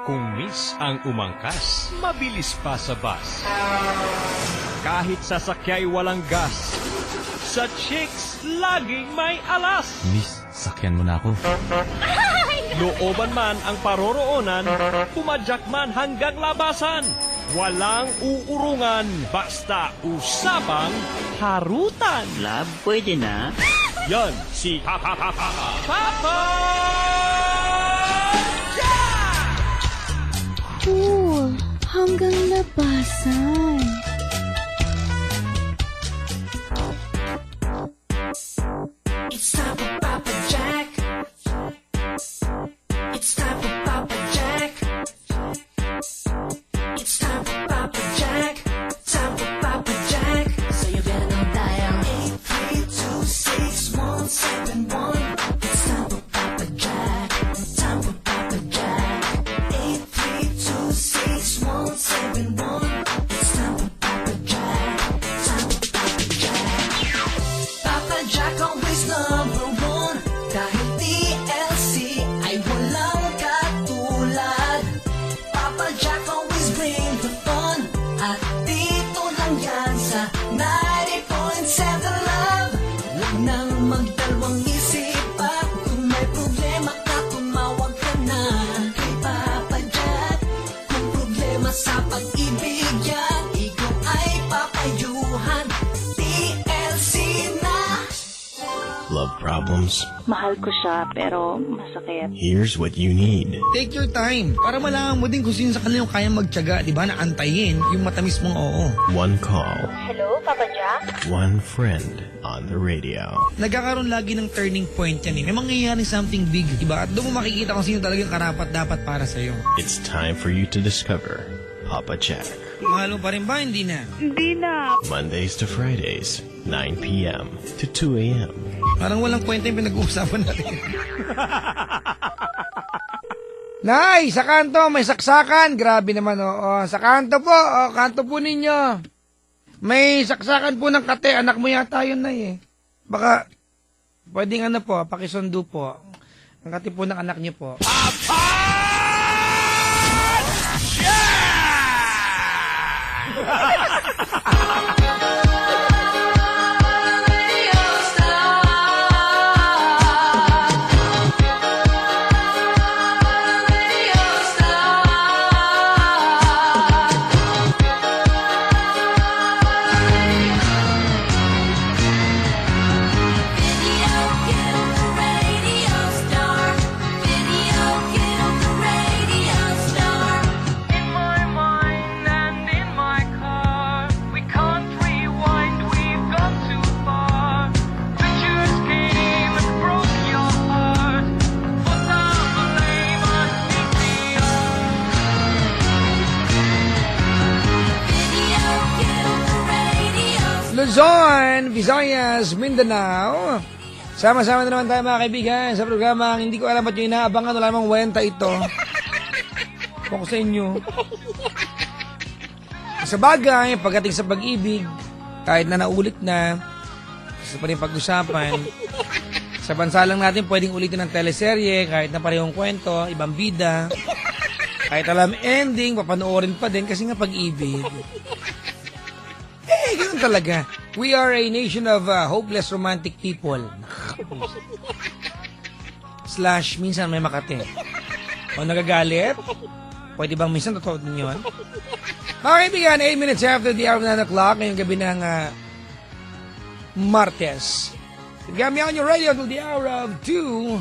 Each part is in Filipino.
Kung miss ang umangkas, mabilis pa sa bus. Kahit sasakyay walang gas, sa chicks laging may alas. Miss, sakyan mo na ako. Looban man ang paroroonan, pumadyak man hanggang labasan. Walang uurungan, basta usapang harutan. Love, pwede na? Yan si Papa Cool. Hanggang labasan. It's time for Papa Jack. It's time for Papa Jack. It's time for Papa Jack. Time for Papa Jack. So you better not dial 8326171. It's time for Papa Jack. Time for Papa Jack. 8326171. It's time for Papa Jack. Time for Papa Jack. Papa Jack always number one. Dahil TLC ay walang katulad. Papa Jack always bring the fun. At dito lang yan sa 90.7 Love. Huwag nang magdalawang isip at kung may problema ka, tumawag ka na kay Papa Jack. Kung problema sa pag-ibig yan, ikaw ay papayuhan. TLC na. Love problems? Mahal ko siya, pero masakit. Here's what you need. Take your time para malaman mo din kung sino sa kanila yung kayang magtiyaga, di ba, na antayin yung matamis mong oo. One call, Hello, Papa Jack? one friend on the radio. Nagkakaroon lagi ng turning point yan eh. May mangyayari something big, di ba? At doon mo makikita kung sino talagang karapat dapat para sa'yo. It's time for you to discover Papa Jack. Mahal mo pa rin ba? Hindi na. Hindi na. Mondays to Fridays, 9 p.m. to 2 a.m. Parang walang kwenta yung pinag-uusapan natin. Nay, sa kanto, may saksakan. Grabe naman, oo. Sa kanto po, kanto po ninyo. May saksakan po ng kate. Anak mo yata yun, Nay, eh. Baka, pwedeng ano po, pakisundo po. Ang kate po ng anak niyo po. Luzon, Visayas, Mindanao. Sama-sama na naman tayo mga kaibigan sa programang hindi ko alam ba't yung inaabangan o lamang wenta ito. Kung sa inyo. Sa bagay, pagdating sa pag-ibig, kahit na naulit na, gusto pa rin pag-usapan. Sa bansa lang natin pwedeng ulitin ng teleserye, kahit na parehong kwento, ibang bida. Kahit alam ending, papanoorin pa din kasi nga pag-ibig. Ganun talaga. We are a nation of hopeless romantic people. Slash, minsan may makate. O nagagalit? Pwede bang minsan totoo din yun? Mga kaibigan, 8 minutes after the hour of 9 o'clock, ngayong gabi ng Martes. Gami on your radio till the hour of 2,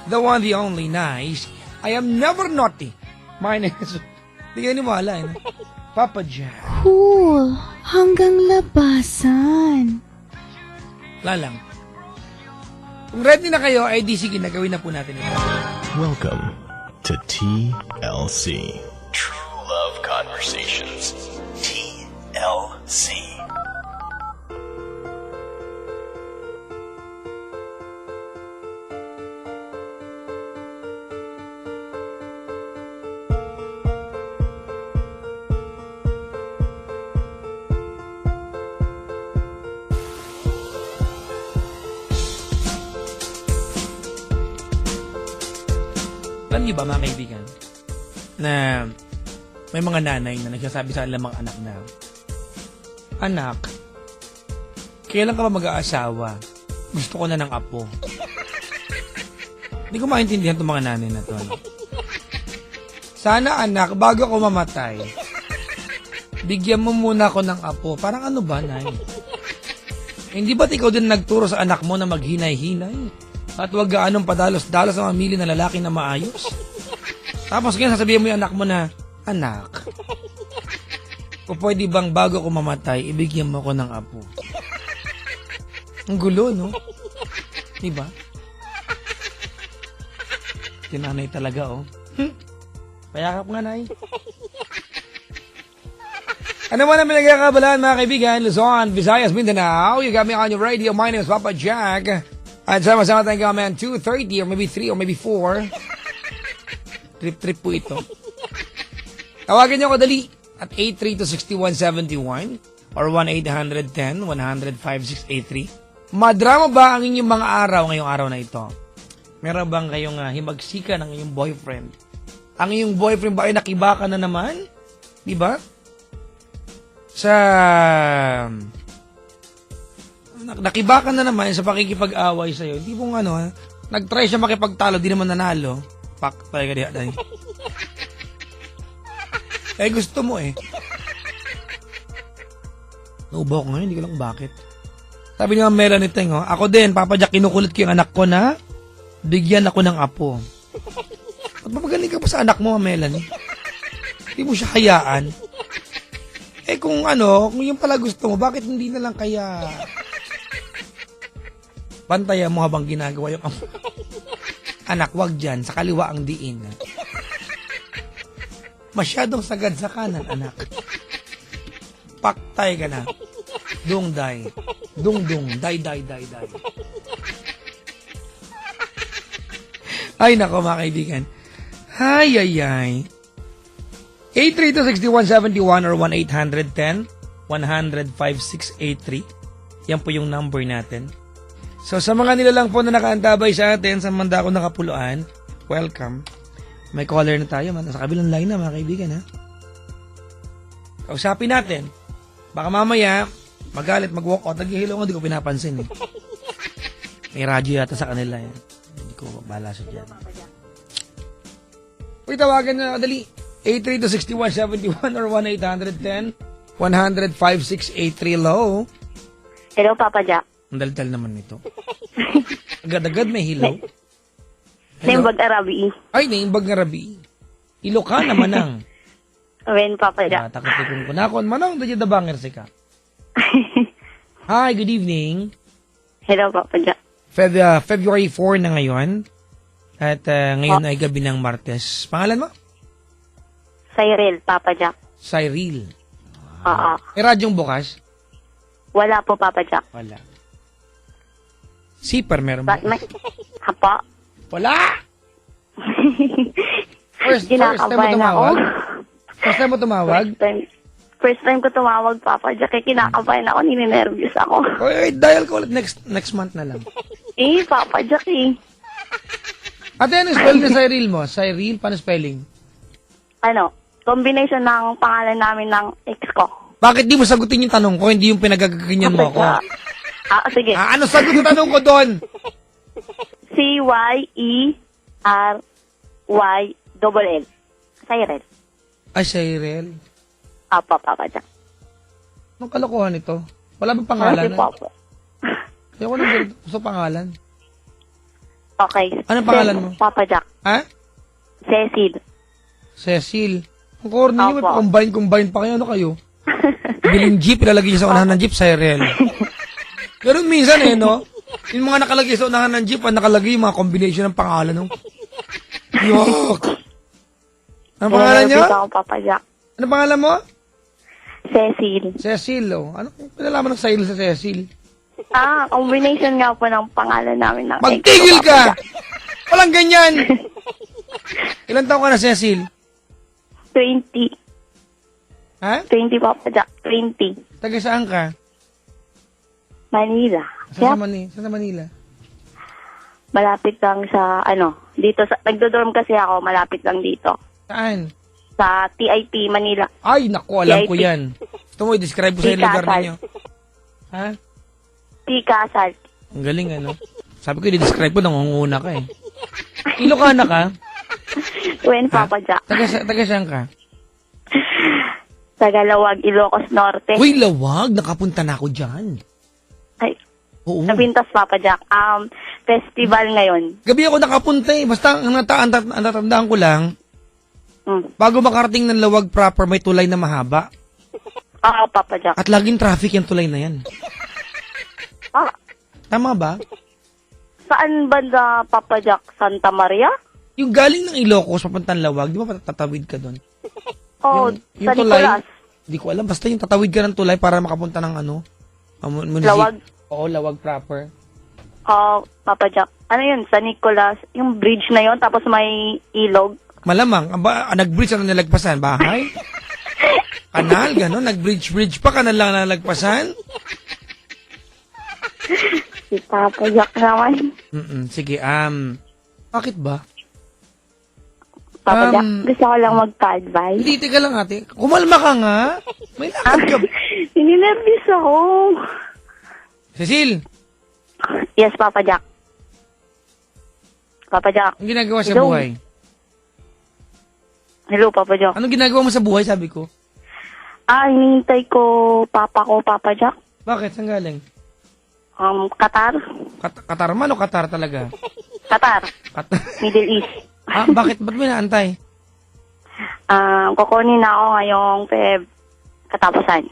the one, the only, nice. I am never naughty. My name is... Hindi kayo niwala, eh. Papa Jack. Cool. Hanggang labasan. Lalang. Kung ready na kayo, ay di sige, nagawin na po natin ito. Welcome to TLC. True Love Conversations. TLC. Alam niyo ba mga kaibigan, na may mga nanay na nagsasabi sa kanilang mga anak na, anak, kailan ka ba mag-aasawa? Gusto ko na ng apo. Hindi ko maintindihan itong mga nanay na to. Sana anak, bago ako mamatay, bigyan mo muna ako ng apo. Parang ano ba, nay? Hindi ba't ikaw din nagturo sa anak mo na maghinay-hinay? At huwag gaanong padalos-dalos sa mamili na lalaki na maayos? Tapos ngayon sasabihin mo yung anak mo na, anak, kung pwede bang bago ako mamatay, ibigyan mo ako ng apo. Ang gulo, no? Diba? Tinanay talaga, oh. Payakap nga, nay. Ano man ang pinagkakabalaan, mga kaibigan, Luzon, Visayas, Mindanao, you got me on your radio. My name is Papa Jack. At sama-sama tayong kami 2:30 or maybe 3 or maybe 4. Trip-trip po ito. Tawagin niyo ako dali at 832-6171 or 1-810-100-5683. Madrama ba ang inyong mga araw ngayong araw na ito? Meron bang kayong himagsikan ng inyong boyfriend? Ang inyong boyfriend ba ay nakibaka na naman? Di ba? Sa nakibaka na naman sa pakikipag-away sa'yo. Hindi mong nag-try siya makipagtalo, di naman nanalo. Pak, tayo ka diya. Eh, gusto mo eh. Naubaw ko ngayon, hindi ko lang bakit. Sabi niya Melanie Teng, ako din, Papa Jack, kinukulit ko yung anak ko na bigyan ako ng apo. At mapagaling ka pa sa anak mo, Melanie. Hindi mo siya hayaan. Eh kung kung yung pala gusto mo, bakit hindi na lang kaya bantayan mo habang ginagawa yung anak, wag dyan, sa kaliwa ang diin. Masyadong sagad sa kanan, anak. Paktay ka na. Dungday. Dungdung. Day. Ay, nako mga kaibigan. Ay. 832-6171 or 1-810-100-5683. Yan po yung number natin. So, sa mga nilalang po na nakaantabay sa atin, sa manda ko nakapuluan, welcome. May caller na tayo, man. Sa kabilang line na, mga kaibigan, ha? Kausapin natin. Baka mamaya, magalit, mag-walk out. Nag-hello nga, di ko pinapansin, eh. May radyo yata sa kanila, yan. Hindi ko bahala sa dyan. Uy, tawagan na, dali. 832-6171 or 1-810-100-5683. Hello? Hello, Papa Jack. Ang daldal naman nito. Agad-agad may hilaw. Naimbag Arabi. Ay, naimbag nga rabi. Ilocana manang. Wen, Papa Jack. Takot-tikong ko na ako. Manang, dadya da banger si ka. Hi, good evening. Hello, Papa Jack. February 4 na ngayon. At ngayon ay gabi ng Martes. Pangalan mo? Cyril, Papa Jack. Cyril. Oo. May radyong bukas? Wala po, Papa Jack. Wala. Zipper meron ba? Hapa? Wala! First time mo Kinakabahan ako. tumawag? First time mo tumawag? First time ko tumawag, Papa Jack. Kaya kinakabahan ako, nininervyos ako. Oy, dial ko ulit next month na lang. Papa Jack Ate, ano spell ni Cyril mo? Cyril, paano spelling? Combination ng pangalan namin ng ex ko. Bakit di mo sagutin yung tanong ko, hindi yung pinagagaganyan mo ako? Sige. Ano sagot yung tanong ko doon? Cyril. Cyril. Ay, Cyril. Papa Jack. Anong kalokohan ito? Wala bang pangalan? Papa. Ayoko nang ganito. Gusto pangalan. Okay. Anong pangalan mo? Papa Jack. Ha? Cecil. Cecil. Ang corny nyo, may Opo. combine pa kayo. Ano kayo? Biling jeep, ilalagay niya sa unahan ng jeep, Cyril. Pero minsan no? Yung mga nakalagay sa unahan ng jeep, nakalagay yung mga combination ng pangalan, no? Yok! Anong pangalan niya? Ako, Papa Jack. Anong pangalan mo? Cecil. Cecil, oh. Ano pinalaman ng Cyril sa Cecil? Combination nga po ng pangalan namin ng Magtigil ex ko, Papa ka! Jack. Walang ganyan! Ilan taon ka na, Cecil? 20. Ha? 20, Papa Jack. 20. Taga saan ka? Manila. Saan sa Manila? Malapit lang sa, dito sa, nagdo-dorm kasi ako, malapit lang dito. Saan? Sa TIP, Manila. Ay, naku, alam ko VIP. yan. Gusto mo, i-describe ko sa yung lugar Kasal. ninyo. Ha? Kasal. Ang galing, ano? Sabi ko, i-describe ko, nangunguna ka eh. Ilocana ka? When Papa Jack. Taga saan ka? Tagalawag, Ilocos Norte. Uy, Lawag, nakapunta na ako dyan. Ay, Oo. Napintas Papa Jack. Festival ngayon. Gabi ako nakapunta eh. Basta, ang natatandaan ko lang, bago makarating ng Lawag proper, may tulay na mahaba. Oo, Papa Jack. At laging traffic yung tulay na yan. Ah, Tama ba? saan banda, Papa Jack? Santa Maria? Yung galing ng Ilocos, papuntang Lawag, di ba tatawid ka doon? Oh, Yung sa tulay, Nicolas. hindi ko alam. Basta yung tatawid ka ng tulay para makapunta ng ano? Lawag. Oo, Lawag proper. Oh, Papa Jack. Ano yun? Sa Nicolas. Yung bridge na yun, tapos may ilog. Malamang. Nag-bridge ang nalagpasan? Bahay? Kanal? Gano'n? Nag-bridge pa? Kanal lang nalagpasan? Si Papa Jack naman. Sige, bakit ba? Papa Jack, gusto ko lang magpa-advise. Hindi, teka lang ate. Kumalma ka nga. May lakad ka. Ninervous ako. Cecil, Yes, Papa Jack. Papa Jack. anong ginagawa sa Hello. buhay? Hello, Papa Jack. Anong ginagawa mo sa buhay, sabi ko? Hinihintay ko Papa Jack. Bakit? Saan galing? Qatar. Qatar man o Qatar talaga? Qatar. Middle East. Bakit? Ba't may naantay? Kukunin na ako ngayong Feb katapusan.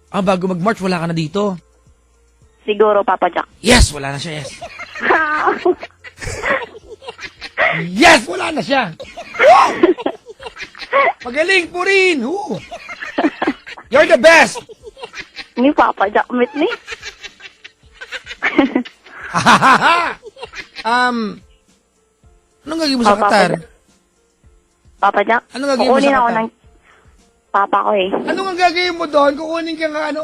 Bago mag-March, wala ka na dito. Siguro, Papa Jack. Yes! Wala na siya, yes. Yes! Wala na siya! Woo! Magaling po rin! Woo! You're the best! Ni Papa Jack, meet ni. Anong gagawin mo sa Qatar? Papa Jack, Anong gagawin mo kukunin sa ako Qatar? ng papa ko eh. Ano ang gagawin mo doon? Kukunin ka nga ano?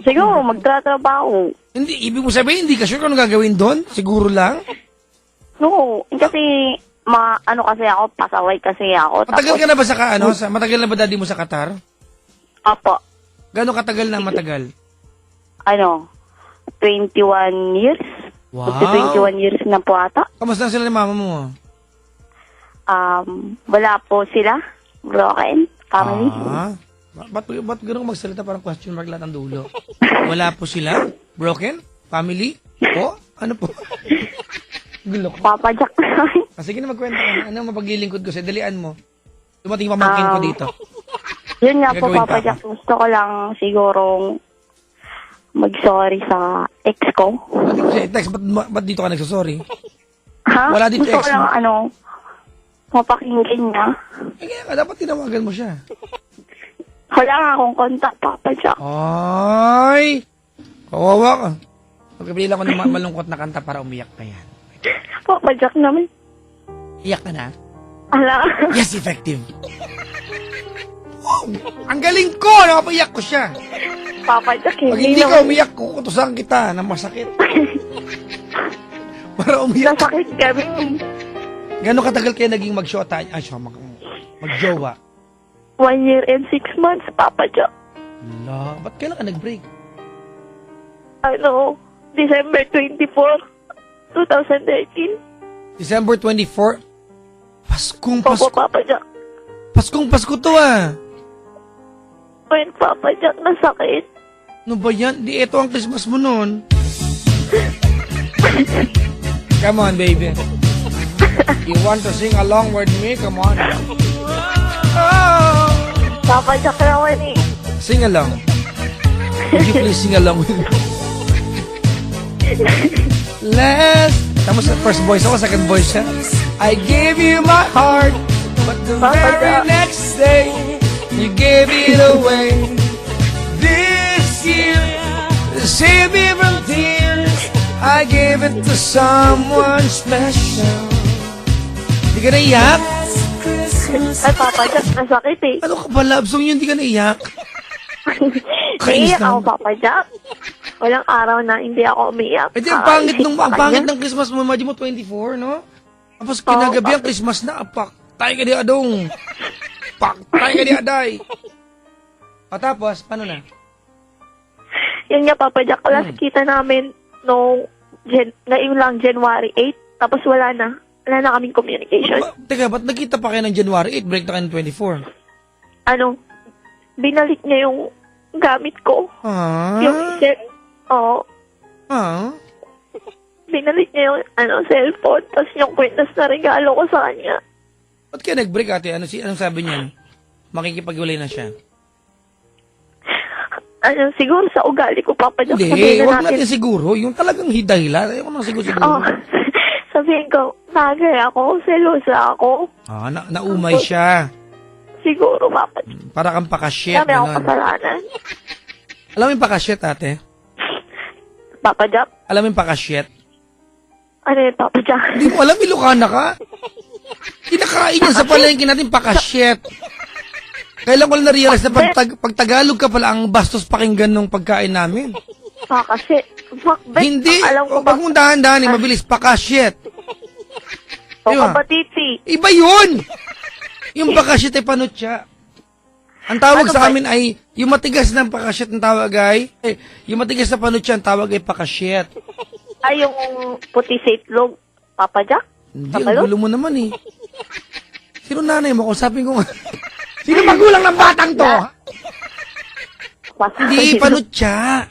Siguro, magtatrabaho. Hindi, ibig mo sabihin, hindi ka sure kung anong gagawin doon? Siguro lang? No, kasi, kasi ako, pasaway kasi ako. Matagal ka na ba matagal na ba daddy mo sa Qatar? Opo, Gano'ng katagal na matagal? 21 years. Wow. 21 years na po ata. Kamusta sila ni mama mo? Wala po sila. Broken family. Ba't gano'ng magsalita parang question mark lahat ang dulo? Wala po sila? Broken? Family? Po? Ano po? Gulo ko. Papa Jack naman. Sige na magkwento ka na. Ano mapagilingkod ko? Dalian mo. Dumating pamangkin ko dito. Yun nga po, Gagawin Papa pa Jack. Gusto ko lang sigurong mag-sorry sa ex ko. Text, ba't dito ka nagsasorry? Ha? Wala dito Gusto ex ko lang, mapakinggan niya. Kaya ka, dapat tinawagan mo siya. Wala nga akong kontak, Papa Jack. Ay! Kawawa ka. Magkabili lang ako ng malungkot na kanta para umiyak ka yan. Papa Jack naman. Iyak ka na? Ala. Yes, effective. Oh, ang galing ko! Nakapaiyak ko siya. Papa Jack, Pag hindi ka umiyak, kukutusan kita na masakit. Para umiyak. Nasakit kami. Gano'ng katagal kayo naging mag-shota? Mag-jowa? 1 year and 6 months, Papa Jack. Ba't kailan ka nag-break? December 24, 2013. December 24? Paskong Opo, Pasko. Papa Jack. Paskong Pasko to When Papa Jack nasakit. Ano ba yan? Di ito ang Christmas mo noon. Come on, baby. You want to sing along with me? Come on. Oh. Papa Jack naman eh. Sing along. Would you please sing along with me? Tama sa first voice ako, second voice siya. I gave you my heart, but the very next day, you gave it away. This year, to save me from tears, I gave it to someone special. Hindi ka naiyak? Ay, Papa Jack, nasakit eh. Ano ka ba, love song yun? Hindi ka naiyak? Kainis Naiyak ako, naman. Papa Jack. Walang araw na hindi ako umiyak. Eh di, ang pangit ng Christmas mo. Imagine mo 24, no? Tapos kinagabi ang Christmas na apak. Paktay ka di adong. Paktay ka di aday. O tapos, paano na? Yun nga, Papa Jack, last kita namin nung ngayon lang, January 8. Tapos wala na. Wala na kaming communication. Teka, ba't nagkita pa kayo ng January 8? Break na kayo ng 24. Binalik niya yung gamit ko. Ah? Yung oo. Ah? Binalik niya yung cellphone. Tapos yung kwintas na regalo ko sa kanya. Ba't kayo nag-break, ate? Anong sabi niya? Makikipag-iwalay na siya. Siguro sa ugali ko, Papa Jack. Hindi, huwag natin siguro. Yung talagang hidahilan. Ayoko nang siguro. Oo. Sabihin ko, nagay ako, selosa ako. Ah, naumay siya. Siguro, Papa Jack. Para kang pakashit. Sabi ako kasalanan. Alam mo yung pakashit, ate? Papa Jack? Alam mo yung pakashit? Ano yun, Papa Jack? Hindi mo alam, Ilocana ka? Kinakain yan sa palengke natin, pakashit. Kailan ko lang na-realize na pag Tagalog ka pala, ang bastos pakinggan ng pagkain namin. Kasi, Hindi. alam ko Huwag mong dahan-dahan, mabilis, pakashit. O Diba? kabatiti. Iba yun! Yung pakashit ay panutya. Ang tawag Ano sa ba? amin ay, yung matigas ng pakashit ang tawag ay, yung matigas na panutya ang tawag ay pakashit. Ay, yung puti sa itlog, Papa Jack? Hindi, Kapalo? ang gulo mo naman eh. Sino nanay mo? Kung sabi ko nga, sino magulang ng batang to? Hindi, panutya.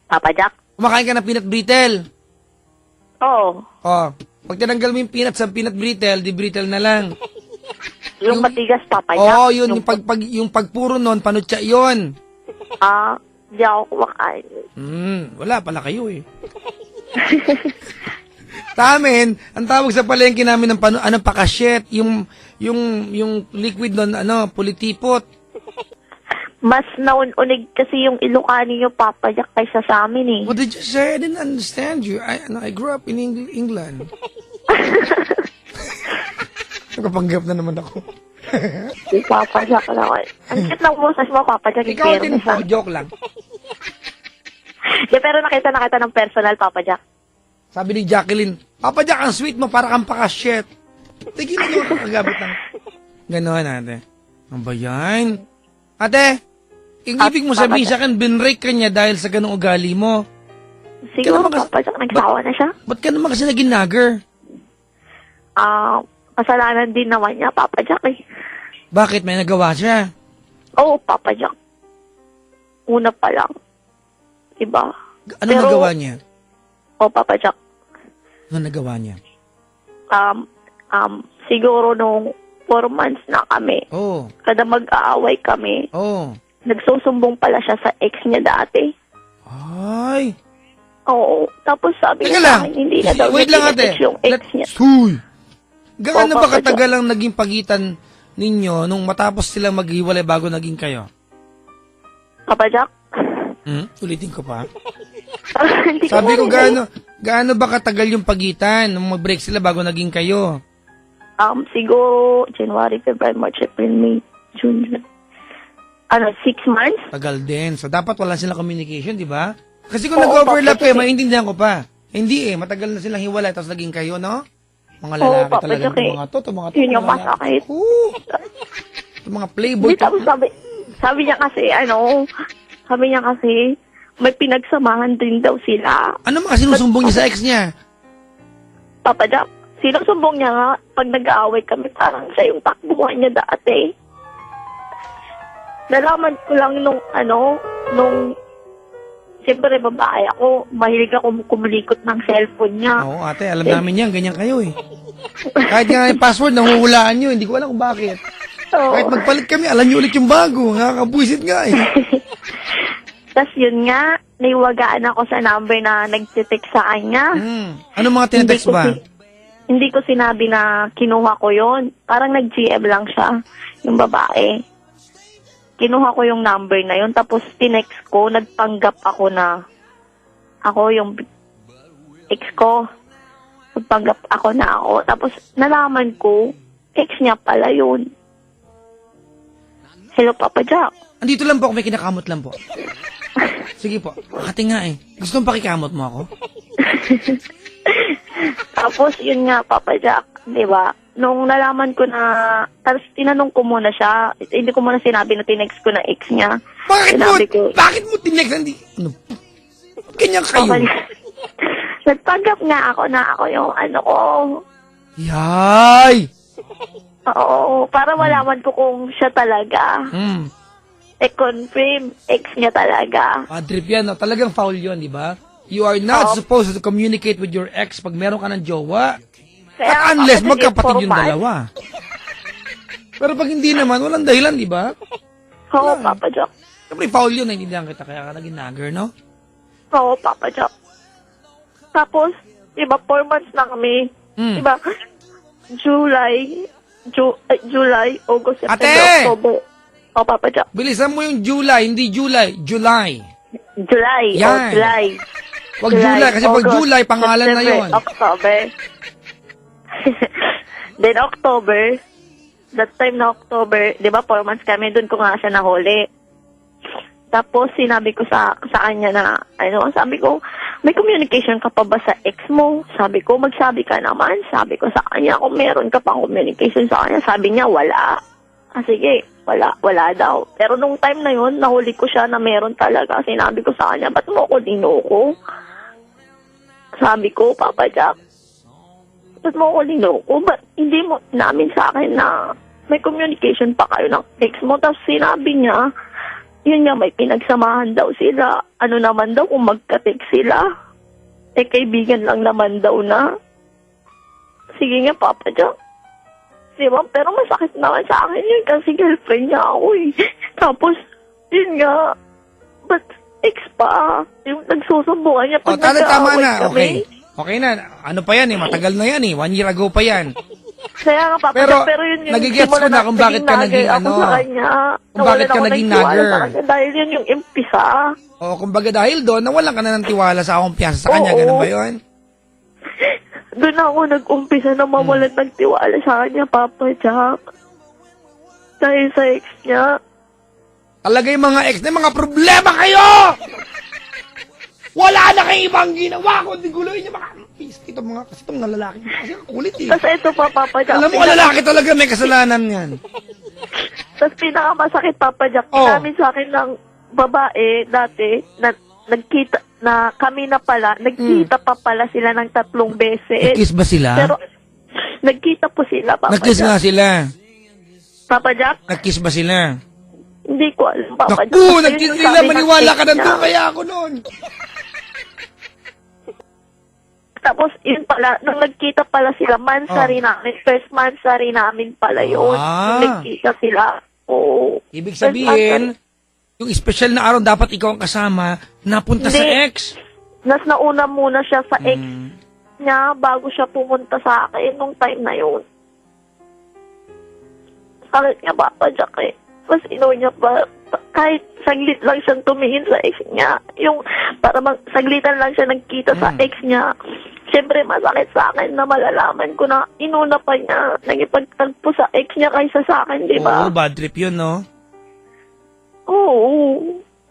Papa Jack? Kumakain ka ng peanut brittle. Oo. Oh, pag tinanggal mo yung peanut sa peanut brittle, di brittle na lang. Yung matigas, Papa Jack? Oo, yun, yung pagpuro nun, panutya yun. Di ako kumakain. Wala pala kayo eh. Sa amin, ang tawag sa palengke namin ng pakashit, yung liquid nun, pulitipot. Mas naununig kasi yung Ilocani nyo, Papa Jack, kaysa sa amin eh. What did you say? I didn't understand you. I grew up in England. Nakapanggap na naman ako. Si Papa Jack naman. Ang cute ng boses mo, Papa Jack. Ikaw din po, joke lang. Pero nakita ng personal, Papa Jack. Sabi ni Jacqueline, Papa Jack, ang sweet mo, para kang pakashit. Tigilan nyo ang kagabit ng... Gano'n, ate. Ang ba yan? Ate, yung ibig mo sabihin sa akin, binrake ka niya dahil sa ganong ugali mo. Siguro, Kailan Papa Jack, nagsawa na siya. Ba't ka naman kasi naging nagger? Kasalanan din naman niya, Papa Jack eh. Bakit? May nagawa siya? Oo, Papa Jack. Una pa lang. Diba? Ano nagawa niya? Oo, Papa Jack. Ano nagawa niya? Siguro nung 4 months na kami. Oh. Kada mag-aaway kami, Oh. nagsusumbong pala siya sa ex niya dati. Ay. Oo. Tapos sabi Teka niya lang. sa akin, hindi na daw Wait lang, niya ate. tinetext yung ex niya. Huy. Gaano Oh, ba Papa katagal ang naging pagitan ninyo nung matapos silang maghiwalay bago naging kayo? Papa Jack? Ulitin ko pa. Hindi Sabi ko, marinig. gaano ba katagal yung pagitan nung mag-break sila bago naging kayo? Siguro January, February, March, April, May, June. 6 months? Tagal din. So, dapat wala silang communication, di ba? Kasi kung Oo, nag-overlap Papa kayo, Jack. maintindihan ko pa. Hindi matagal na silang hiwalay tapos naging kayo, no? Mga Oo, lalaki Papa talaga. Jack, eh. Mga to, mga to. Yun yung mga lalaki. masakit. Oo. Yung mga playboy. Hindi, tapos sabi niya kasi, may pinagsamahan din daw sila. Ano mga sinusumbong niya sa ex niya? Papa Jack, sinusumbong niya nga, pag nag-aaway kami, parang siya yung takbuhan niya dati. Nalaman ko lang siyempre babae ako, mahilig ako kumulikot ng cellphone niya. Oo, ate, alam namin yan. Ganyan kayo eh. Kahit nga yung password, nahuhulaan nyo. Hindi ko alam kung bakit. Oo. Kahit magpalit kami, alam nyo ulit yung bago. Nakakabuisit nga eh. Tapos yun nga, naiwagaan ako sa number na nagtitext sa kanya. Ano mga tinetext ba? Hindi ko sinabi na kinuha ko yon. Parang nag-GM lang siya, yung babae. Kinuha ko yung number na yun. Tapos tinext ko, nagpanggap ako na ako yung ex ko. Nagpanggap ako na ako. Tapos nalaman ko, ex niya pala yun. Hello, Papa Jack. Andito lang po ako, may kinakamot lang po. Sige po, ate nga eh. Gusto mong pakikamot mo ako? Tapos, yun nga, Papa Jack, di ba? nung nalaman ko na, tapos tinanong ko muna siya, hindi ko muna sinabi na tinext ko na ex niya. Sinabi ko, Bakit mo tinext? Hindi, ano? Ganyan kayo. okay. Nagpanggap nga ako na ako yung ano ko. Yay! Oo, para malaman ko kung siya talaga. Hmm. Confirm, ex niya talaga. Trip yan, no? Talagang foul yun, di ba? You are not supposed to communicate with your ex pag meron ka ng jowa. Kaya, Unless kasi magkapatid yung formal. dalawa. Pero pag hindi naman, walang dahilan, di ba? Oo, Papa Jack. Siyempre, foul yun, naiintindihan kita, kaya ka naging nagger, no? Oo, Papa Jack. Tapos, iba, 4 months na kami. Hmm. Diba, July, August, September, Ate! October. Oo, Papa Jack. Bilisan mo yung July, hindi July. July. July, Yan. July. Wag July, kasi pag August, July, pangalan na September, yun. October. Then October, that time na October, di ba 4 months kami, doon ko nga siya nahuli. Tapos sinabi ko sa kanya na, sabi ko, may communication ka pa ba sa ex mo? Sabi ko, magsabi ka naman. Sabi ko sa kanya, kung meron ka pang communication sa kanya. Sabi niya, wala. Sige, wala daw. Pero nung time na yun, nahuli ko siya na meron talaga. Sinabi ko sa kanya, ba't mo ako dinoko? Sabi ko, Papa Jack, ba't mo ako dinoko? Ba't hindi mo namin sa akin na may communication pa kayo ng ex mo? Tapos sinabi niya, yun nga, may pinagsamahan daw sila. Ano naman daw kung magka-text sila? Kaibigan lang naman daw na. Sige nga, Papa Jack. Diba? Pero masakit naman sa akin yun kasi girlfriend niya ako eh. Tapos, yun nga, but ex pa. Yung nagsusubukan niya pag Tama na. kami. Okay na. Ano pa yan eh? Matagal na yan eh. 1 year ago pa yan. Kaya nga, Papa Pero, Jack, pero yun yung nagigets ko simula na kung bakit ka naging ako sa kanya. kung bakit ka Nawalan ako naging ng tiwala nagger. sa kanya dahil yun yung impisa. O, kumbaga dahil doon, nawalan ka na ng tiwala sa kumpiyansa sa kanya. Oo. Ganun ba yun? Doon ako nag-umpisa na mawalan ng tiwala sa kanya, Papa Jack. Dahil sa ex niya. Talaga yung mga ex na mga problema kayo! Wala na kayong ibang ginawa kundi guloy niya mga piste itong mga kasi itong lalaki kasi ang kulit eh. Tapos ito pa, Papa Jack. Alam mo, lalaki talaga may kasalanan yan. Tapos pinakamasakit, Papa Jack, Oh. namin sa akin ng babae dati na nagkita na kami na pala, nagkita pa pala sila ng 3 beses. Nag-kiss ba sila? Pero nagkita po sila, Papa Nag-kiss nga Jack. sila. Papa Jack, Nag-kiss ba sila? hindi ko alam, Papa Jack. Naku, Kasi nag-kiss yun yung sila. sabi ng Maniwala ex ka na niya. doon. Kaya ako noon. Tapos, yun pala, nung nagkita pala sila, mansari namin, first mansari namin pala yun. Ah. Nung nagkita sila. Oo. Ibig First sabihin, mansari. yung special na araw dapat ikaw ang kasama, napunta sa Hindi. ex. Nas nauna muna siya sa ex Hmm. niya bago siya pumunta sa akin nung time na yun. Sakit niya, Papa Jack eh. Mas niya pa, kahit saglit lang siyang tumingin sa ex niya. Yung, para saglitan lang siya nagkita sa ex niya. Siyempre, masakit sa akin na malalaman ko na inuna pa niya, nagipagtagpo sa ex niya kaysa sa akin, di ba? Oo, bad trip yun, no? Oo.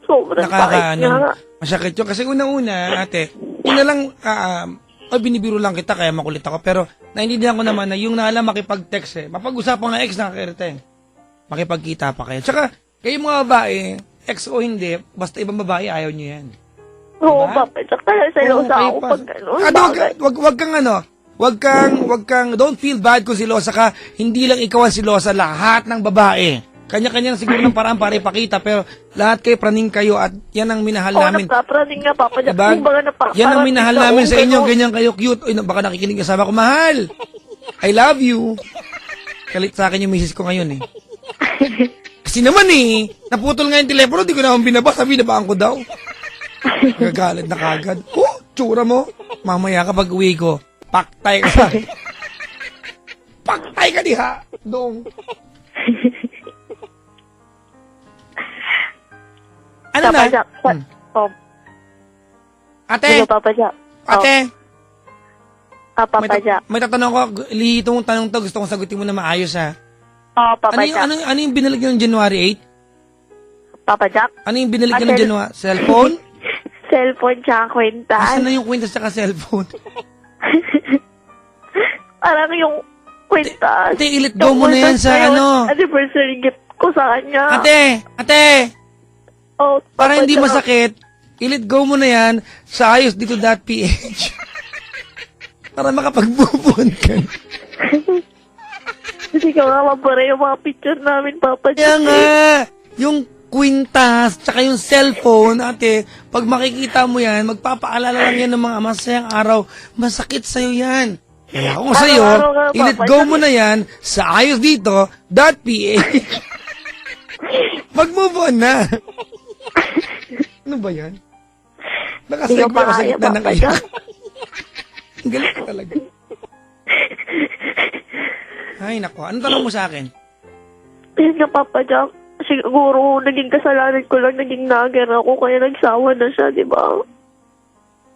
Sobrang sakit niya. Masakit yun. Kasi unang-una, ate, yun na lang, binibiro lang kita kaya makulit ako. Pero naintindihan ko naman na yung naalam makipag-text eh. Mapag-usapan nga ex nakakirte. Makipagkita pa kayo. Tsaka, kayo mga babae, ex o hindi, basta ibang babae, ayaw nyo yan. Oo, Diba? Papa Jack. Kaya selosa Oo, ako pa. pag gano'n. Wag kang, don't feel bad kung silosa ka. Hindi lang ikaw ang silosa, lahat ng babae. Kanya-kanya siguro ng paraan para ipakita, pero lahat kayo, praning kayo, at yan ang minahal Oo, namin. nagpapraning nga, Papa Jack. Diba? Kumbaga Yan ang minahal namin sa inyo, ganun. ganyan kayo cute. Uy, baka nakikinig kasama ko, mahal. I love you. Kalit sa akin yung misis ko ngayon eh. Kasi naman eh, naputol nga yung telepono, di ko na akong binaba, sabi nabaan ko daw. Nagagalit na kagad. Oh, tsura mo. Mamaya kapag uwi ko, paktay ka sa akin. Paktay ka diha. Dong. Ano Papa na? Jack. Oh, Ate, sige, Papa Jack. ate, Papa Jack. may tatanong ko, lihitong tanong to, gusto kong sagutin mo na maayos ha. Papa Jack. Ano yung binalik nyo ng January 8? Papa Jack. Ano yung binalik nyo ng Cell- January? Cellphone? Cellphone tsaka kwenta. Asan na yung kwenta sa cellphone? Parang yung Kwintas. Ate, i-let go mo na yan sa ano. Anniversary gift ko sa kanya. Ate! Oh, Para Papa hindi Jack. masakit, i-let go mo na yan sa ayos dito.ph. Para makapag-move on ka. Hindi ka nga mapura yung mga picture namin, Papa Jack. Kaya nga, yung kwintas, tsaka yung cellphone, ate, pag makikita mo yan, magpapaalala lang yan ng mga masayang araw, masakit sa'yo yan. Kaya kung sa'yo, Araw-araw nga, i-let Papa go Jack. mo na yan sa ayos dito.ph. Mag-move on na. Ano ba yan? Hindi Nakasegue ka pa ako sa kaya, gitna ng Papa iyak. Jack. Ang galing ka talaga. Ay, nako. Anong tanong mo sa akin? Yun nga, Papa Jack. Siguro, naging kasalanan ko lang, naging nagger ako, kaya nagsawa na siya, di ba?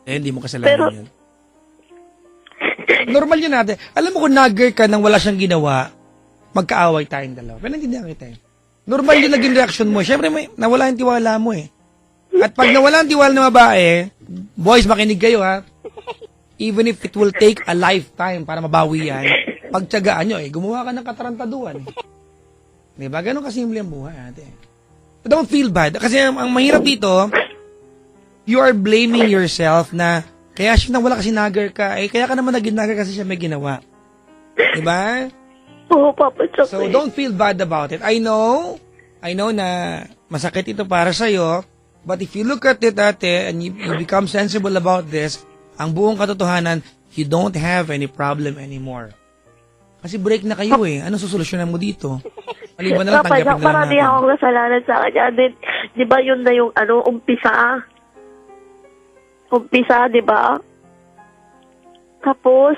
Eh, hindi mo kasalanan Pero- yun. Normal yun natin. Alam mo kung nagger ka nang wala siyang ginawa, magkaaway tayong dalawa. Pero nandiyan kita eh. Normal yung naging reaction mo. Siyempre, nawala yung tiwala mo eh. At pag nawala ang tiwala ng babae, boys, makinig kayo ha. Even if it will take a lifetime para mabawi yan, pagtyagaan nyo eh, gumawa ka ng katarantaduan. Diba? Ganon kasimple ang buhay ate. Don't feel bad. Kasi ang mahirap dito, you are blaming yourself na kaya siya nawala kasi nagger ka, eh kaya ka naman naging nagger kasi siya may ginawa. Diba? Oo, Papa Jack. So don't feel bad about it. I know na masakit ito para sa'yo, but if you look at it ate, and you become sensible about this, ang buong katotohanan, you don't have any problem anymore. Kasi break na kayo eh. Ano susolusyonan mo dito? Maliban na lang, Papa tanggapin Jack, na lang marami natin. akong kasalanan sa kanya. Then, di ba yun na yung umpisa? Umpisa, di ba? Tapos,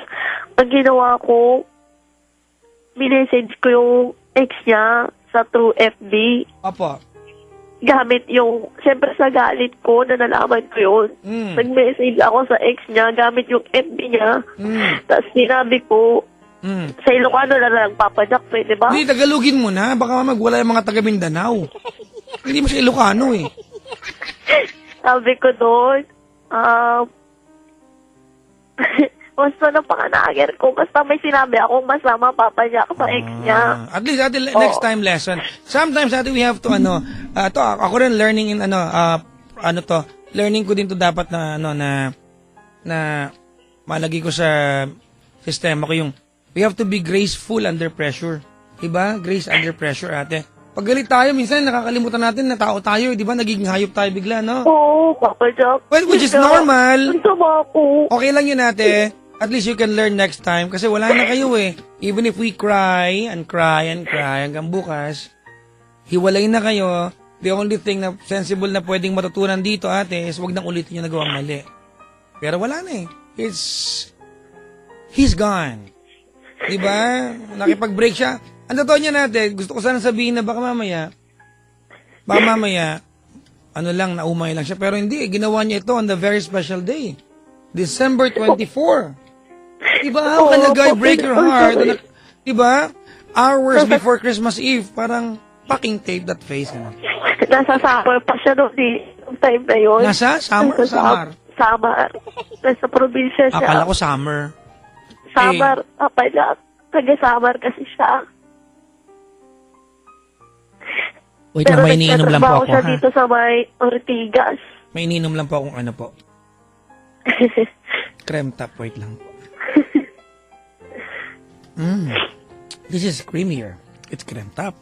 ang ginawa ko, minessage ko yung ex niya sa through FB. Opo. Gamit yung, siyempre sa galit ko, na nalaman ko yun. Mm. Nag-message ako sa ex niya, gamit yung FB niya. Mm. Tapos sinabi ko, Mm. sa Ilocano na lang, Papa Jack, pwede ba? Hindi, Tagalogin mo na. Baka magwala yung mga taga Mindanao. Hindi mo siya Ilocano eh. Sabi ko doon, basta na panganager ko. Basta may sinabi akong masama, Papa Jack, sa ex niya. At least, next time lesson. Sometimes, we have to, ako rin learning in, learning ko din to dapat na, na malagi ko sa sistema ko yung, we have to be graceful under pressure. Diba? Grace under pressure, ate. Pag galit tayo, minsan nakakalimutan natin na tao tayo, di ba? Nagiging hayop tayo bigla, no? Oo, Papa Jack. Well, which is Kaya, normal. ang sama ko. Okay lang yun, ate. At least you can learn next time kasi wala na kayo eh. Even if we cry and cry and cry hanggang bukas, hiwalay na kayo. The only thing na sensible na pwedeng matutunan dito, ate, is wag nang ulitin yung nagawang mali. Pero wala na eh. He's gone. Diba? Nakipag-break siya. Ang totoo niya natin, gusto ko sana sabihin na baka mamaya, naumay lang siya. Pero hindi, ginawa niya ito on the very special day. December 24. Diba? How can a guy break your heart? Diba? Hours before Christmas Eve, parang fucking tape that face. Ano? Nasa summer pa siya noong time na yun. Nasa? Summer? Summer? Summer. Nasa probinsya siya. Akala ko summer. Summer, Papa Jack. Taga-summer kasi siya. Wait lang, may iniinom lang po nagtatrabaho ako, siya ha? dito sa may Ortigas. May iniinom lang po akong ano po. Creme top, wait lang po. This is creamier. It's creme top.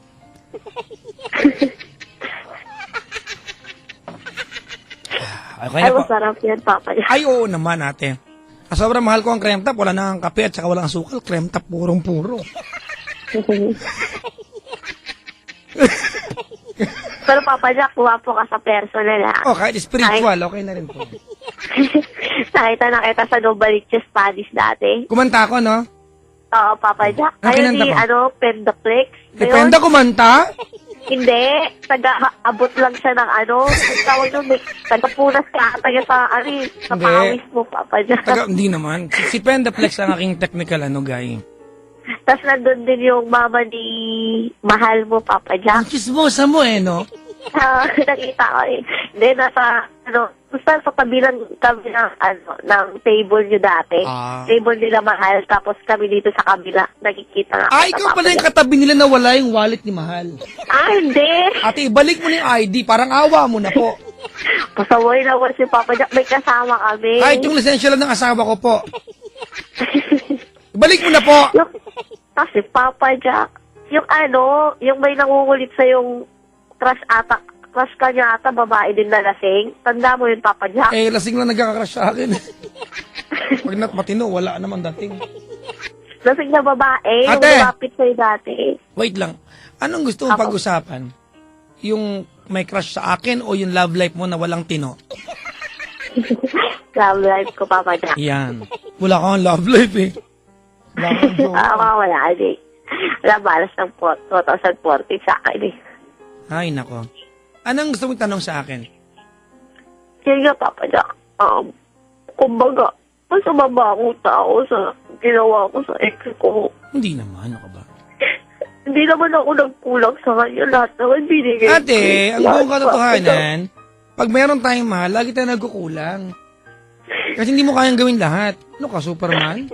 Okay Ay, na po. masarap yan, Papa Jack. Ay, oo naman, ate. Sobrang mahal ko ang creme top. Wala na ang kape at saka wala ang sukal. Creme top, purong-puro. Pero Papa Jack, guwapo ka sa personal, ha? Oh, kahit spiritual, okay na rin po. Nakita na kita sa Novaliches Spanish dati. Kumanta ako, no? Oo, Papa Jack. Ah, Ayun kinanta ni, mo? Pendaplex. Dependa kumanta? Hindi. Taga-abot lang siya ng tawag nung, taga-punas ka, sa pawis mo, Papa Jack. Hindi naman. Si Pendaplex ang aking technical guy. Tapos nandun din yung mama ni Mahal mo, Papa Ang Jack. chismosa mo no? Nakita ko eh. Then, nasa, Basta sa kabilang kami ng table nyo dati. Ah. Table nila Mahal, tapos kami dito sa kabila. Nakikita nga. Ay, ikaw pala yung katabi nila na wala yung wallet ni Mahal. Hindi. Ate, ibalik mo na yung ID. Parang awa mo na po. Pasaway naman si Papa Jack. May kasama kami. Kahit yung lisensya lang ng asawa ko po. Ibalik mo na po. Kasi Papa Jack, yung may nangungulit sa yung crush ka niya ata, babae din na lasing. Tanda mo yun, Papa Jack. Eh, lasing lang nagkakrush sa akin. Pag matino, wala naman dating. Lasing na babae, Ate! yung lumapit sa'yo dati. Wait lang. Anong gusto mong pag-usapan? Yung may crush sa akin o yung love life mo na walang tino? Love life ko, Papa Jack. Yan. Wala kang love life eh. Wala kang jowa. Wala, hindi. Wala balas ng 2014 sa akin eh. Ay, nako. Anong gusto mong tanong sa akin? Yun nga, Papa Jack. Kumbaga, mas mababa akong tao sa ginawa ko sa ex ko. Hindi naman, ano ka ba? Hindi naman ako nagkulang sa kanya. Lahat naman binigay. Ate, ang Lahat, buong katotohanan, pag meron tayong mahal, lagi tayo nagkukulang. Kasi hindi mo kayang gawin lahat. Ano ka, Superman?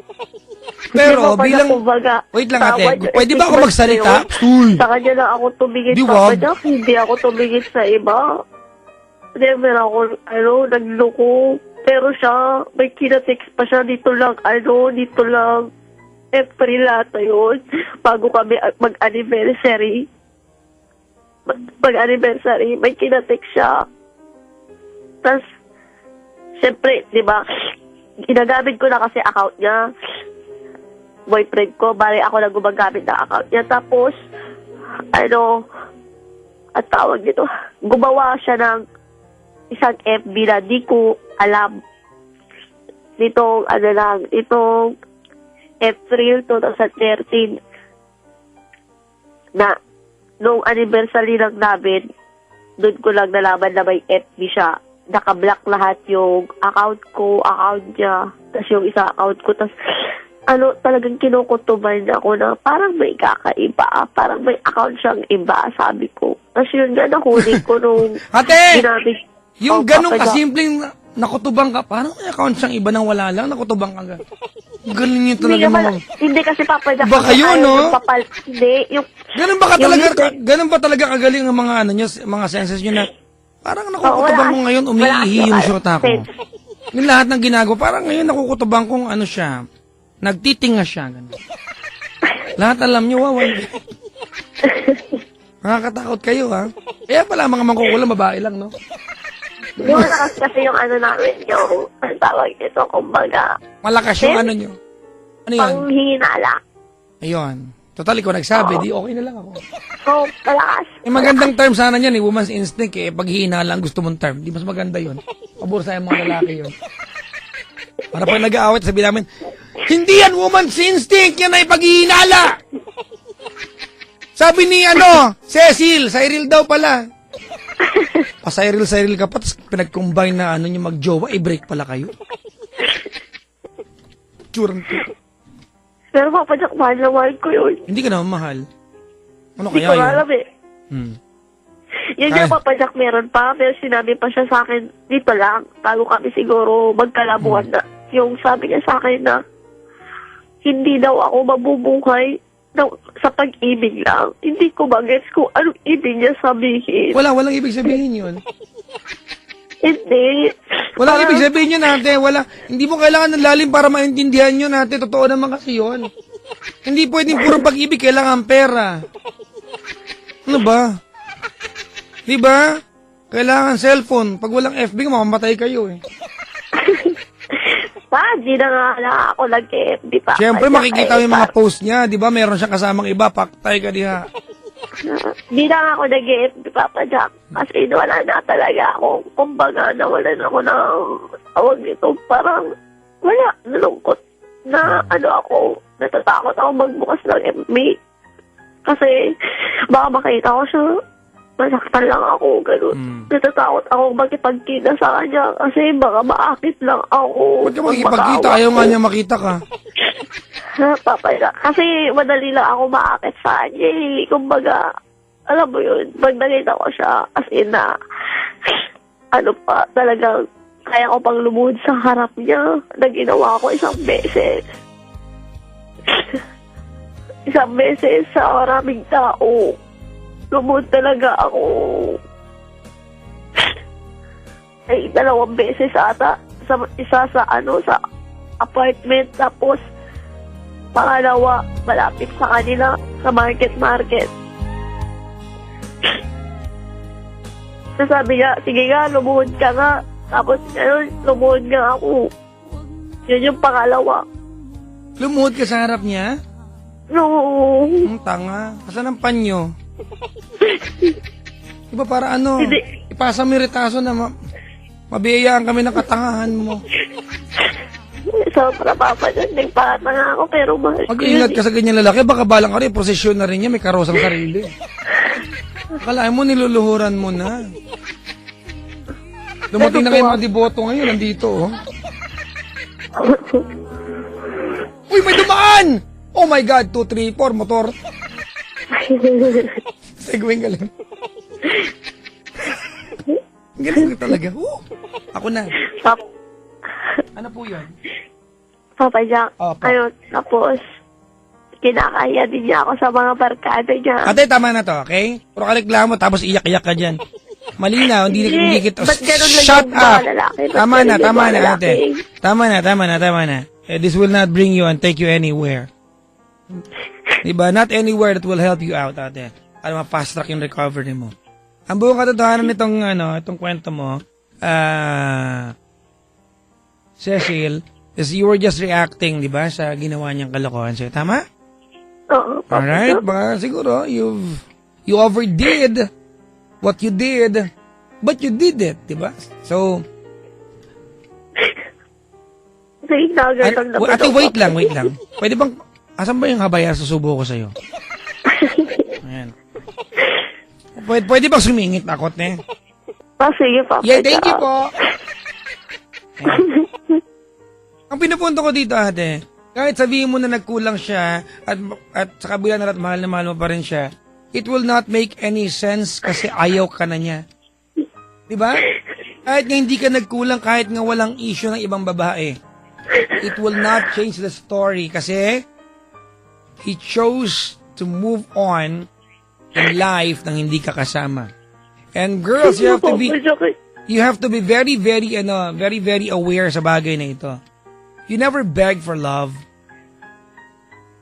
Pero Papa Jack, bilang... kumbaga, Wait lang tama ate, niya, pwede ba ako express magsalita? ko yun. Uy! Sa kanya na ako tumingin, Di Papa wag. Jack. Hindi ako tumingin sa iba. Never ako, nagloko. Pero siya, may kinatext pa siya, dito lang. April ata yun. Bago kami mag-anniversary. Mag-anniversary, may kinatext siya. Tapos, syempre, di ba, ginagamit ko na kasi account niya. Boyfriend ko, bali ako na gumagamit na account niya. Tapos, at tawag dito, gumawa siya ng isang FB na di ko alam. Itong April 2013 na nung anniversary lang namin, doon ko lang nalaman na may FB siya. Naka-block lahat yung account ko, account niya, tapos yung isa account ko, tapos talagang kinukutuban niya ako na parang may kakaiba, parang may account siyang iba, sabi ko. Tapos yun nga, nahuli ko nung Ate! ginamit. Yung Oh, ganong Papa Jack. kasimpleng nakutubang ka, parang may account siyang iba nang wala lang, nakutubang ka agad. Galing nyo Hindi talaga naman, mga... hindi kasi Papa Jack. Ba kayo, ayaw no? nagpapal- Hindi, yung... Ganun ba ka yung talaga, listen- ganun ba talaga kagaling ang mga nyo, mga senses nyo na parang Oo, nakukutubang ko ngayon, umiihi yung wala- shota ko. Yung lahat ng ginagawa, parang ngayon nakukutubang kong siya, nagtitinga siya. Ganun. Lahat alam nyo, nakakatakot kayo, ha? Kaya pala mga mangkukulang, babae lang, no? Yung malakas kasi yung namin, yung ang tawag nito, kumbaga, Malakas yung nyo. Ano yun? panghinala. Ayun. Total, ikaw nagsabi, di okay na lang ako. So, malakas. Eh, magandang term sana niyan, woman's instinct, pag hihina lang gusto mong term. Di mas maganda yun. Pabor sa mga lalaki yun. Para pag nag-aawit, sabi namin, hindi yan woman's instinct, yan ay paghihinala! Sabi ni, Cecil, Cyril daw pala. Cyril ka pa, tapos pinag-combine na nyo mag-jowa, break pala kayo. Tsurang to. Pero Papa Jack, mahal na mahal ko yun. Hindi ka naman mahal. Ano Hindi kaya ko yun? alam eh. Yun Ay. yung Papa Jack meron pa, pero sinabi pa siya sa akin, dito lang, bago kami siguro magkalabuhan na. Yung sabi niya sa akin na, hindi daw ako mabubuhay sa pag-ibig lang. Hindi ko magets kung anong ibig niya sabihin. Walang ibig sabihin yun. Hindi. Walang ibig sabihin yun, ate. Hindi mo kailangan ng lalim para maintindihan yun, ate. Totoo naman kasi yun. Hindi pwedeng puro pag-ibig, kailangan pera. Ano ba? Di ba? Kailangan cellphone. Pag walang FB, mamamatay kayo eh. Di na nga lang ako nag-FB pa. Siyempre, makikita mo yung mga post niya. Di ba? Meron siyang kasamang iba. Paktay ka diha. Di na nga ako nag-FB, Papa Jack. Kasi wala na talaga ako. Kumbaga, nawalan ako ng tawag nito. Parang wala. Nalungkot na ako. Natatakot ako magbukas ng FB. Kasi baka makita ko siya. Masaktan lang ako, gano'n. Natatakot ako makipagkita sa kanya kasi baka maakit lang ako. Ba't ka makikipagkita? Ayaw nga niya makita ka. Papa Jack. Kasi madali lang ako maakit sa kanya eh. Kumbaga, alam mo yun, pag nakita ko siya, as in na, talagang kaya ko pang lumuhod sa harap niya na ginawa ko isang beses. Isang beses sa maraming tao. Lumuhod talaga ako. Ay, 2 beses ata. Isa sa apartment. Tapos, pangalawa, malapit sa kanila, sa market. So, sabi niya, sige nga, lumuhod ka nga. Tapos, ayun, lumuhod nga ako. Yun yung pangalawa. Lumuhod ka sa harap niya? No. Ang tanga. Asan ang panyo? Diba para ano? Hindi. Ipasa mo yung retaso na mabiyayaan kami ng katangahan mo. Sobra papa dyan. Nagpatanga ako, pero mahal. Mag-ingat ka sa ganyan lalaki. Baka balang ka rin, prosesyon na rin niya. May karosang sarili. Akalain mo, niluluhuran mo na. Dumating na kayo mga deboto ngayon. Nandito, oh. Uy, may dumaan! Oh my God, 2, 3, 4, motor. Segwing ka lang. Ganun ka talaga. Ako na. Ano po yun? Papa Jack, Opo. ayun, tapos, kinakaya din niya ako sa mga barkada niya. Ate, tama na to, okay? Puro ka reklamo, tapos iyak-iyak ka dyan. Malinaw, hindi kita. Ba't ganun lang Shut yung mga up! lalaki? Ba't Tama ganun na, yung tama mga na, lalaki? ate. Tama na. This will not bring you and take you anywhere. Diba? Not anywhere that will help you out, ate. Para ma-fast track yung recovery mo. Ang buong katotohanan itong kwento mo, Cecil, is you were just reacting, di ba, sa ginawa niyang kalokohan sa'yo. Tama? Oo, Papa Alright? Jack. Baka siguro, you overdid what you did, but you did it, di ba? So, ate, wait lang. Pwede bang, asan ba yung habaya susubo ko sa'yo? Ayan. Pwede bang sumingit na akot, ne? Sige, Papa Yeah, thank you Jack. po. Ayan. Ang pinupunto ko dito, ate, kahit sabihin mo na nagkulang siya at sa kabila na lahat mahal na mahal mo pa rin siya, it will not make any sense kasi ayaw ka na niya. Diba? Kahit nga hindi ka nagkulang, kahit nga walang issue ng ibang babae, it will not change the story kasi he chose to move on in life nang hindi ka kasama. And girls, you have to be very, very aware sa bagay na ito. You never beg for love.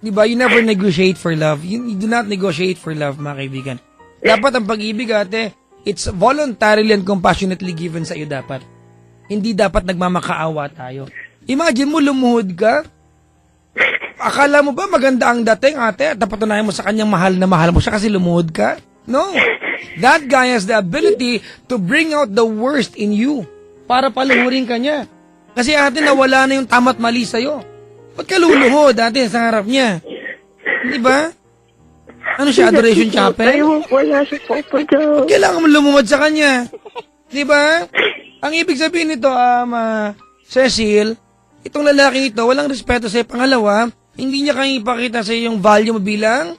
Diba? You never negotiate for love. You do not negotiate for love, mga kaibigan. Dapat ang pag-ibig, ate, it's voluntarily and compassionately given sa iyo dapat. Hindi dapat nagmamakaawa tayo. Imagine mo, lumuhod ka. Akala mo ba maganda ang dating, ate? At napatunayan mo sa kanyang mahal na mahal mo siya kasi lumuhod ka? No. That guy has the ability to bring out the worst in you para paluhurin ka niya. Kasi ate, nawala na yung tama't mali sa'yo. Ba't ka luluhod, ate, sa harap niya? Di ba? Ano siya, Adoration Chapel? Wala siya, Papa Jack. Kailangan mo lumumad sa kanya. Di ba? Ang ibig sabihin nito, Cecil, itong lalaki ito, walang respeto sa'yo. Pangalawa, hindi niya kayang ipakita sa'yo yung value mo bilang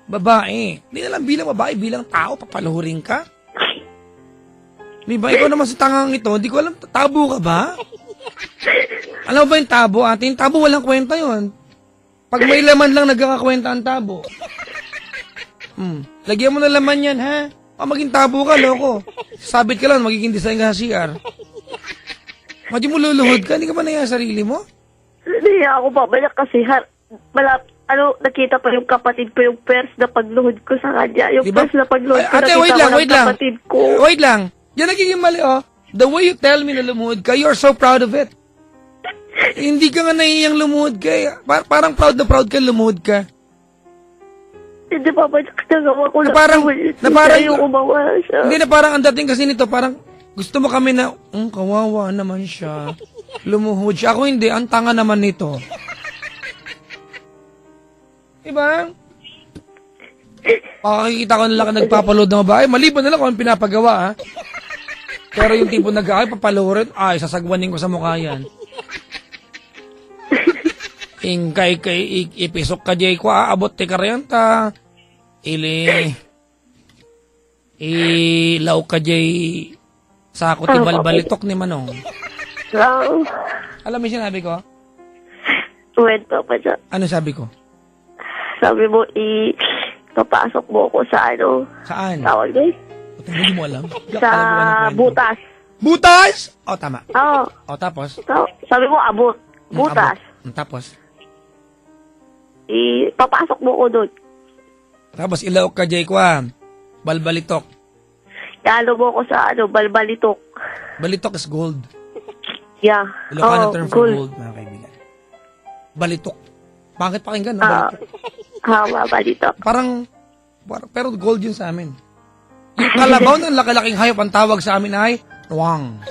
babae. Hindi na lang bilang babae, bilang tao, papaluhurin ka. Di ba? Ikaw naman sa tangang ito, hindi ko alam, tabo ka ba? Alam mo ba yung tabo, ate? Yung tabo walang kwenta yon. Pag may laman lang, nagkakakwenta ang tabo. Lagyan mo na laman yan, ha? Maging tabo ka, loko. Sabit ka lang, magiging design ka sa CR. Madi mo luluhod ka, hindi ka ba naya sarili mo? Hindi ako babalik kasi nakita pa yung kapatid ko yung pers na pagluhod ko sa kanya. Yung Diba? pers na pagluhod ko, Ate, nakita wait ko lang, ng wait lang. kapatid ko. Wait lang. Yan nagiging mali, oh. The way you tell me na lumuhod ka, you're so proud of it. Hindi ka nga nahihiyang lumuhod ka. Parang proud ka lumuhod ka. Hindi pa ba nagawa ko Na lang. parang, yung umawa siya. hindi na parang ang dating kasi nito, parang gusto mo kami na, kawawa naman siya. Lumuhod siya. Ako hindi, ang tanga naman nito. Diba? Makakikita ko na lang nagpapaload ng babae. Maliban na lang kung pinapagawa, ha? Pero yung tipo nag-aay, papalurin, sasagwanin ko sa mukha yan. Kay ipisok ka jay ko, abot ti karyanta. Ilaw ka jay sako ti balbalitok ni Manong. Hello? Alam mo yung sinabi ko? Wait, Papa Jack. Ano sabi ko? Sabi mo, papasok mo ako sa Saan? tawag doon? Ba't hindi mo alam? Hindi ako Sa alam kung anong kwento. butas. Butas! O, tama. Oo. O, tapos? Sabi mo, abot. Butas. Tapos? Papasok mo ko doon. Tapos, ilaok ka, Jay Kwa. Balbalitok. Yalo mo ko sa balbalitok. Balitok is gold. Yeah. Ilocano Oo, term for gold. gold, mga kaibigan. Balitok. Bakit pakinggan, no? Ah, Balitok. balitok. Pero gold yun sa amin. Yung kalabaw ng laki-laking hayop, ang tawag sa amin ay Nwang.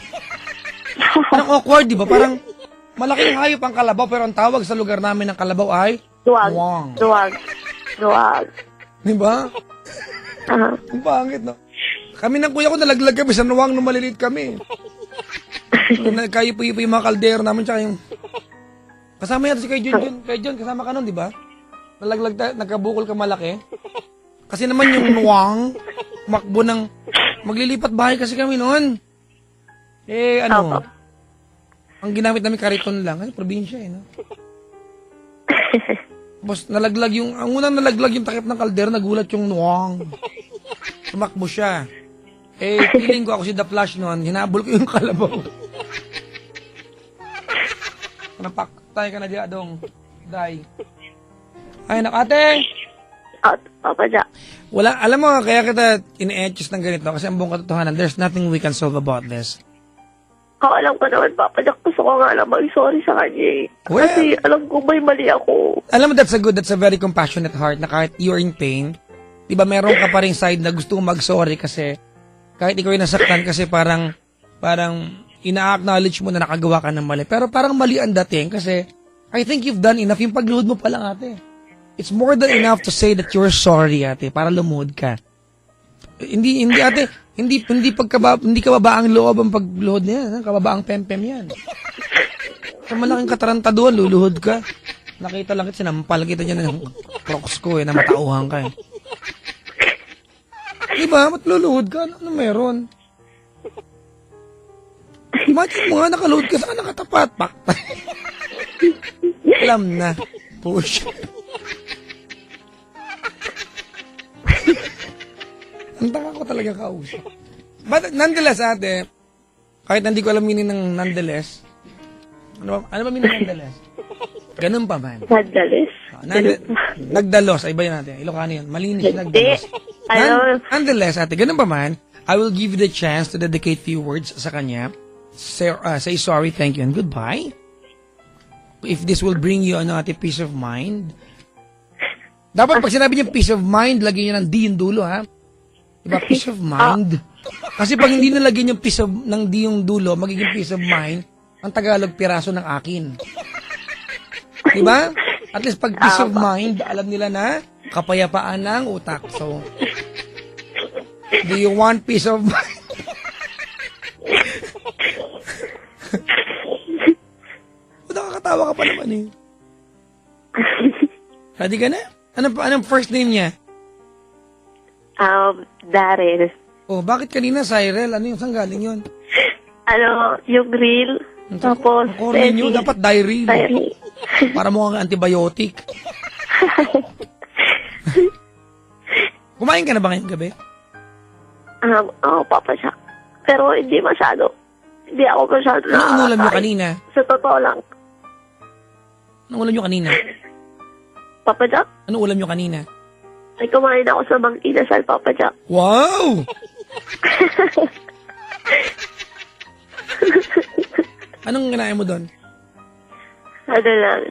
Parang awkward, di ba? Parang malaking hayop ang kalabaw, pero ang tawag sa lugar namin ng kalabaw ay Duwag. Nwang. Duwag. Di ba? Ang pangit, no? Kami ng kuya ko nalaglag kami sa Nwang nung maliliit kami. Nagkayipo-yipo yung mga kaldero namin, tsaka yung... Kasama yata si Kay Junjun. Kay Jun, kasama ka nun, di ba? Nalaglag tayo, nagkabukol ka malaki. Kasi naman yung Nwang, makbo ng... Maglilipat bahay kasi kami noon. Ang ginamit namin kariton lang. Kasi probinsya no? Tapos nalaglag yung... Ang unang nalaglag yung takip ng kaldero, nagulat yung Nwang. Tumakbo siya. Feeling ko ako si The Flash noon, hinabol ko yung kalabaw. Napaktay ka na di adong. Day. Ay, nakate! Papa Jack. Wala, alam mo, kaya kita ine-etches ng ganito kasi ang buong katotohanan, there's nothing we can solve about this. Alam ko naman, Papa Jack. Gusto ko nga lang mag-sorry sa kanya. Well, kasi alam ko may mali ako. alam mo, that's a very compassionate heart na kahit you're in pain, di ba meron ka pa rin side na gusto mong mag-sorry kasi kahit ikaw ay nasaktan kasi parang ina-acknowledge mo na nakagawa ka ng mali. Pero parang mali ang dating kasi I think you've done enough. Yung pagluhod mo pa lang, ate. It's more than enough to say that you're sorry, ate, para lumuhod ka. Hindi ate, hindi ka babaang loob ang pagluhod niya, kababaang pempem yan. Sa malaking katarantaduan, luluhod ka. Nakita lang kita, sinampal kita niya ng crocs ko na matauhan ka eh. Diba? Ba't luluhod ka? Ano meron? Imagine mo nga, nakaluhod ka, saan nakatapat? Pakta. Alam na. Push. Ang taka ko talaga kausap. But nonetheless, ate, kahit hindi ko alam meaning ng nonetheless, ano ba meaning ng nonetheless? Ganun pa man. Nagdalis? Nagdalos, ay ba yun natin? Ilocano yun. Malinis, nagdalos. Nonetheless, ate, ganun pa man, I will give you the chance to dedicate few words sa kanya. Say sorry, thank you, and goodbye. If this will bring you ate, peace of mind. Dapat pag sinabi niya peace of mind, lagyan niya ng D yung dulo, ha? Diba, peace of mind? Kasi pag hindi nalagyan yung peace of, ng D yung dulo, magiging peace of mind, ang Tagalog, piraso ng akin. Diba? At least pag peace of mind, alam nila na kapayapaan ng utak. So, do you want peace of mind? Nakakatawa ka pa naman eh. Ready ka na? Anong first name niya? Daryl. Oh, bakit kanina Cyril? Ano yung saan galing yun? Yung grill. Tapos, Ang corny nyo, dapat diary. Daryl. Para mo ang antibiotic. Kumain ka na ba ngayong gabi? Papa Jack. Pero hindi masyado. Hindi ako masyado Anong unulam nyo kanina? Sa totoo lang. Anong ulam nyo kanina? Papa Jack, Anong ulam nyo kanina? ay kumain ako sa Mang Inasal, Papa Jack. Wow! Anong kinain mo doon? Lang,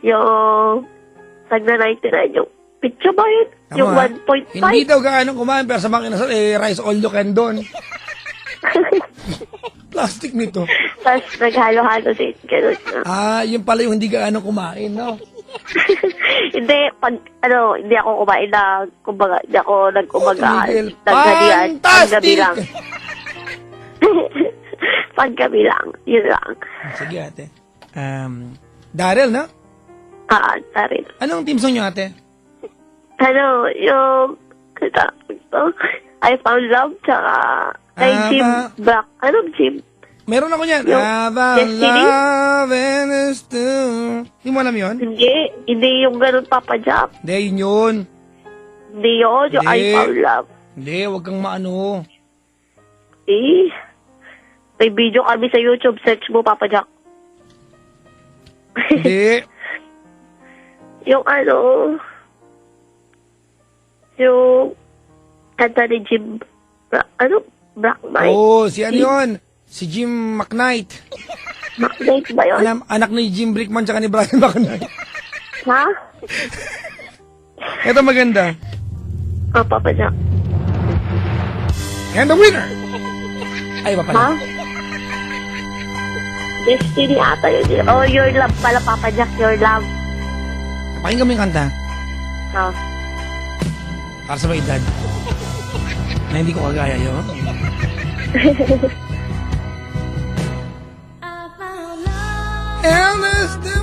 yung tagna-99, yung pizza ba yun? Yung 1.5. Hindi daw gaano kumain, pero sa mga inasal, rice all you can doon. Plastic nito. Tapos naghalo-halo din, gano'n na. Yun pala yung hindi gaano kumain, no? Hindi, hindi ako kumain na, kumbaga, hindi ako nag-umaga. Miguel, Naghalian, paggabi lang. fantastic! Paggabi lang, yun lang. Sige, ate. Daryl, no? Tarin. Anong team song nyo, ate? Yung, I Found Love, tsaka kay Jim Tama. Black. Anong Jim? Meron ako yan. Yung About Destiny? love and the storm. Hindi mo alam yun? Hindi yung ganun, Papa Jack. Hindi, yun yun. Hindi yun, yung I Hindi. Found Love. Hindi, wag kang maano. May video kami sa YouTube. Search mo, Papa Jack. Hindi. Yung yung kanta ni Jim, Black Mike. Oo, si ano yun? Si Jim McKnight. McKnight ba yun? Anak ni Jim Brickman tsaka ni Brian McKnight. Ha? Ito maganda. Oh, Papa Jack. And the winner! Ay, ba Ha? pala? Destiny ata yun. Oh, Your Love pala, Papa Jack. Your Love. Pakinggan mo yung kanta. Ha? Para sa mga edad. Na hindi ko kagaya yun. And there's the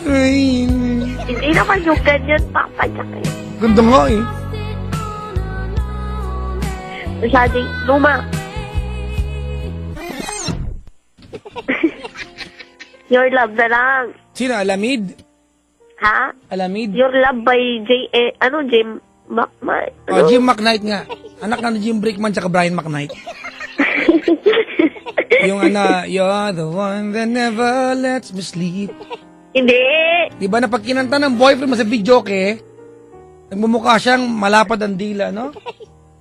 rain. Hindi naman yung ganyan, Papa Jack. Ganda nga eh. Masyadong luma. Your Love na lang. Sino? Alamid? Ha? Alamid? Your Love by Jim Jim McKnight nga. Anak nga ni Jim Brickman tsaka Brian McKnight. Yung you're the one that never lets me sleep. Hindi. Di ba na pag kinanta ng boyfriend mo sa video nagmumukha siyang malapad ang dila, no?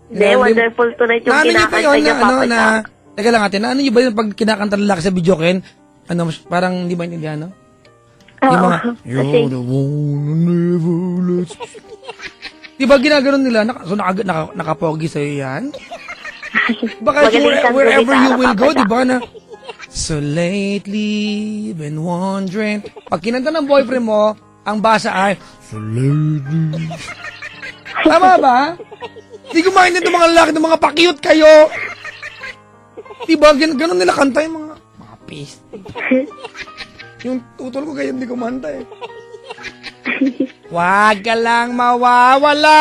Hindi, Wonderful Tonight yung Naano niyo pa kinakanta yun niya, na, Papa na, Jack. teka lang ate, naano niyo ba yung pag kinakanta ng lalaki sa video parang hindi ba intindihan, no? Yung mga, Kasi, you're the one who never lets me sleep. Di ba ginaganon nila? Nakapogi sa'yo yan? Baka Magaling kang wherever you gumitara, will go, Papa di ba na? So lately, been wondering. Pag kinanta ng boyfriend mo, ang basa ay, so lately. Tama ba? Di ko mainit ng mga lalaki, ng mga pa-cute kayo. Di ba? Ganon nila kanta yung mga piste. Yung tutol ko ganyan, di ko manta eh. Wag ka lang mawawala.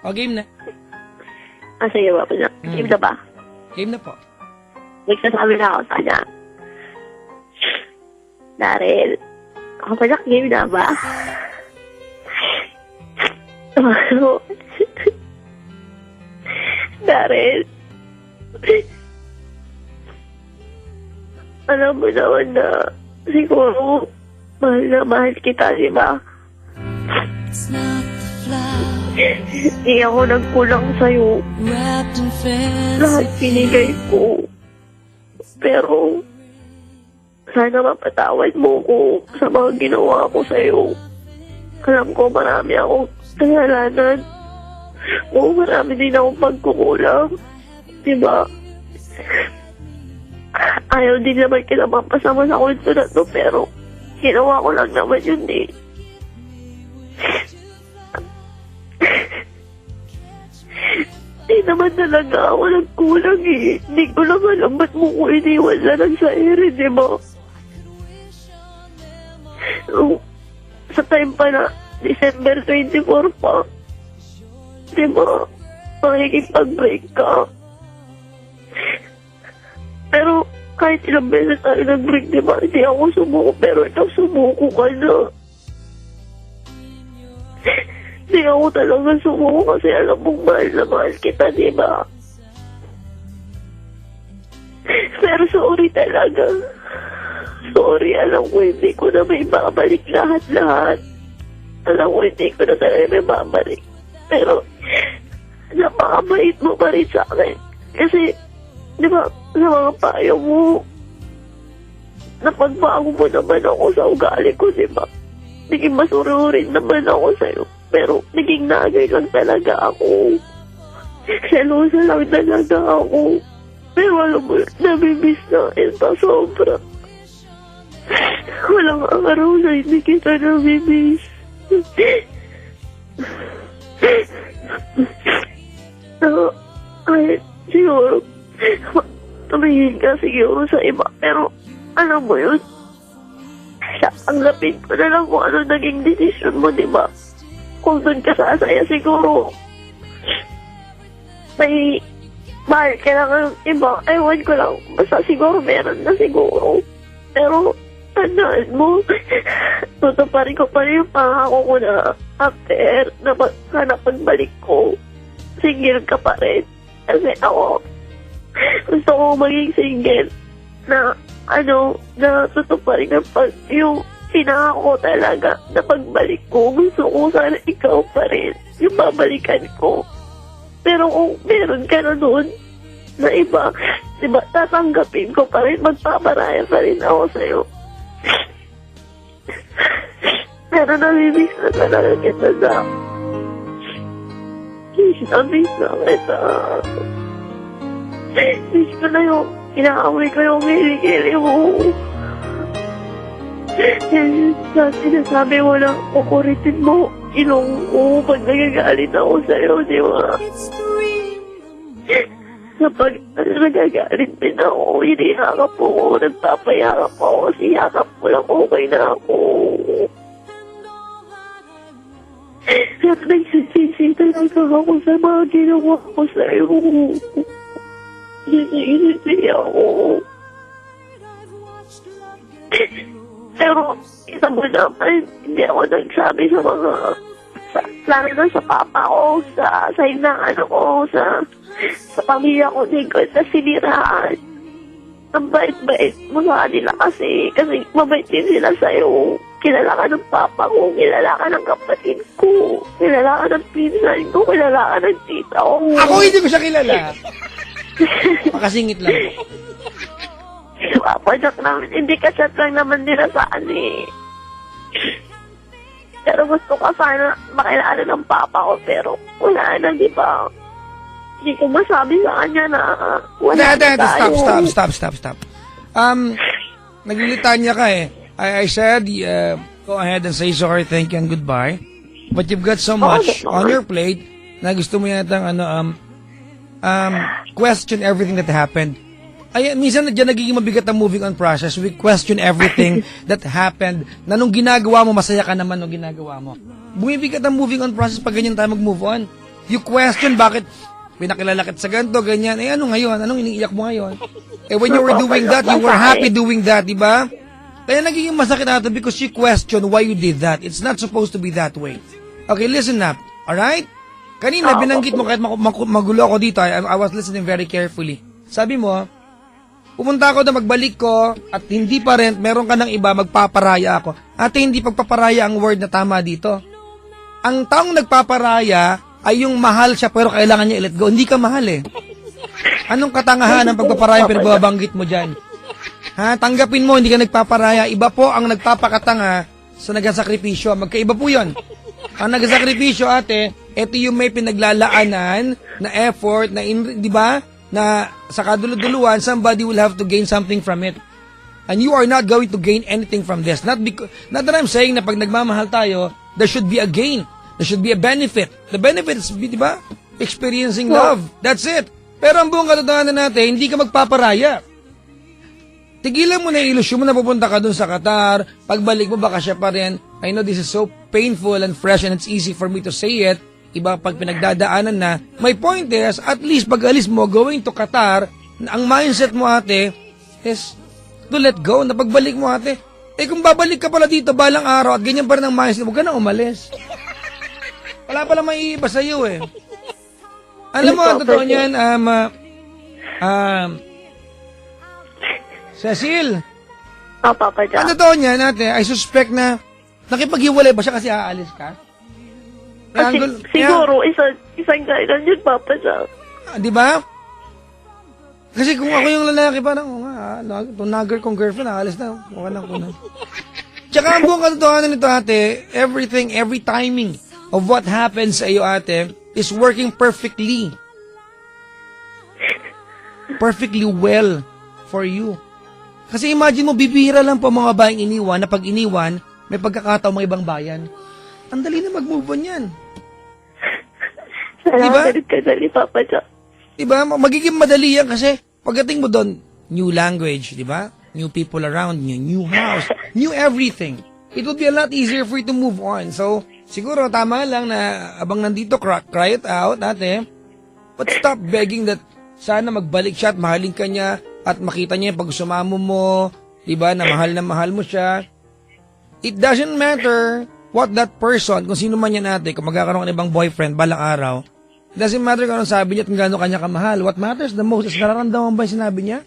O, game na. sige, Papa Jack. Game na ba? Game na po. Nagsasabi na ako sa kanya. Daryl, Papa Jack, game na ba? Daryl, alam mo naman na siguro mahal na mahal kita, di ba? It's not the flower Hindi ako nagkulang sa'yo. wrapped in Lahat fancy. pinigay ko. Pero, sana mapatawad mo ko sa mga ginawa ko sa'yo. Alam ko marami akong kasalanan. Oo, marami din akong pagkukulang. Diba? Ayaw din naman kita mapasama sa kwento na to, pero ginawa ko lang naman yun eh. Hindi naman talaga ako nagkulang eh. Hindi ko lang alam ba't mo ko iniwan na lang sa ere, di ba? So, sa time pa na December 24 pa, di ba, makikipag-break ka. Pero kahit ilang beses tayo nag-break, di ba, hindi ako sumuko, pero ikaw sumuko ka na. Hindi ako talaga sumuko kasi alam mong mahal na mahal kita, di ba? Pero sorry talaga. Sorry, alam ko hindi ko na may babalik lahat-lahat. Alam ko hindi ko na talaga may babalik. Pero, napakabait mo pa rin sa akin. Kasi, di ba, sa mga payo mo, napagbago mo naman ako sa ugali ko, di ba? Naging masururin naman ako sa'yo. Pero, naging nagay lang talaga ako. Selosa lang talaga ako. Pero alam mo, nabibis na ito sobra. Walang araw na hindi kita nabibis. Ay, siguro, tumingin ka siguro sa iba. Pero, alam mo yun, tanggapin ko na lang kung ano naging desisyon mo, di ba? Kung doon ka sasaya, siguro, may mahal ka lang ng iba. Ewan ko lang. Basta siguro meron na siguro. Pero, tandaan mo, tutuparin ko pa rin yung pangako ko na after na pagbalik ko, single ka pa rin. Kasi ako, gusto ko maging single na na tutuparin yung pinangako talaga na pagbalik ko. Gusto ko sana ikaw pa rin yung babalikan ko. Pero kung meron ka na doon na iba, diba, tatanggapin ko pa rin, magpaparaya pa rin ako sa'yo. Pero namimiss na talaga kita, Zach. Namimiss na kita. Miss ko na yung inaamoy ko yung kilikili mo. Dati sinasabi mo lang, kukuritin mo ilong ko pag nagagalit ako sa'yo, di ba? Kapag nagagalit din ako, hinihakap po, nagpapayakap ako, siyakap mo lang, okay na ako. Pero nagsisisi talaga ako sa mga ginawa ko sa'yo. Nagsisisi ako. Pero, isa mo naman, hindi ako nagsabi sa mga, lalo na sa papa ko, sa inaan ko, sa pamilya ko, hindi ko na siniraan. Ang bait-bait mo sa kanila kasi mabait din sila sa'yo. Kilala ka ng papa ko, kilala ka ng kapatid ko, kilala ka ng pinsan ko, kilala ka ng tita ko. Ako hindi ko siya kilala. Makasingit lang. Papa Jack namin, hindi ka chat lang naman nila saan eh. Pero gusto ko sana makilala ng papa ko, pero wala na, di ba? Hindi ko masabi sa kanya na wala na tayo. Stop. Naglilitanya ka eh. I said, go ahead and say sorry, thank you, and goodbye. But you've got so much on your plate na gusto mo yatang question everything that happened. Ay, minsan dyan nagiging mabigat ang moving on process. We question everything that happened na nung ginagawa mo, masaya ka naman nung ginagawa mo. Bumibigat ang moving on process pag ganyan tayo mag-move on. You question bakit pinakilala kita sa ganito, ganyan. Eh ano ngayon? Anong iniiyak mo ngayon? Eh when you were doing that, you were happy doing that, di ba? Kaya nagiging masakit natin because you question why you did that. It's not supposed to be that way. Okay, listen up. Alright? Kanina, binanggit mo kahit magulo ako dito. I was listening very carefully. Sabi mo, pumunta ako na magbalik ko at hindi pa rin, meron ka ng iba, magpaparaya ako. Ate, hindi pagpaparaya ang word na tama dito. Ang taong nagpaparaya ay yung mahal siya pero kailangan niya i-let go. Hindi ka mahal eh. Anong katangahan ng pagpaparaya pero babanggit mo dyan? Ha? Tanggapin mo, hindi ka nagpaparaya. Iba po ang nagpapakatanga sa nagsasakripisyo. Magkaiba po yun. Ang nagsasakripisyo, ate, ito yung may pinaglalaanan na effort, na di ba? Na sa kaduluduluan, somebody will have to gain something from it. And you are not going to gain anything from this. Not that I'm saying na pag nagmamahal tayo, there should be a gain. There should be a benefit. The benefit is, di ba? Experiencing love. That's it. Pero ang buong katotohanan natin, hindi ka magpaparaya. Tigilan mo na yung ilusyon mo na pupunta ka dun sa Qatar. Pagbalik mo, baka siya pa rin. I know this is so painful and fresh and it's easy for me to say it. Iba pag pinagdadaanan na. My point is, at least pag alis mo, going to Qatar, ang mindset mo ate, is to let go. Na pagbalik mo ate, eh kung babalik ka pala dito balang araw at ganyan pa rin ang mindset, huwag ka nang umalis. Wala pala may iba sa'yo eh. Alam mo, ang totoo niyan, Cecil. Papa Jack. Ang totoo niyan, ate, I suspect na nakipaghiwalay ba siya kasi aalis ka? Siguro, isang kailan yun, Papa Jack. Di ba? Kasi kung ako yung lalaki, parang, itong nagger kong girlfriend, aalis na. Okay na ko na. Tsaka ang buong katotohanan nito, ate, everything, every timing of what happens sa iyo, ate, is working perfectly. Perfectly well for you. Kasi imagine mo, bibihira lang po mga babaeng iniwan na pag iniwan, may pagkakataon mga ibang bayan. Ang dali na mag-move on yan. Salamat ka dali, Papa Jack. Diba? Magiging madali yan kasi pagdating mo doon, new language, diba? New people around you, new house, new everything. It would be a lot easier for you to move on. So, siguro tama lang na abang nandito, cry it out, ate. But stop begging that sana magbalik siya at mahalin ka niya at makita niya yung pag sumamo mo, diba, na mahal mo siya. It doesn't matter what that person, kung sino man yan natin, kung magkakaroon ka ng ibang boyfriend balang araw, it doesn't matter kung anong sabi niya at kung gaano kanya kamahal. What matters the most is nararamdaman ba yung sinabi niya?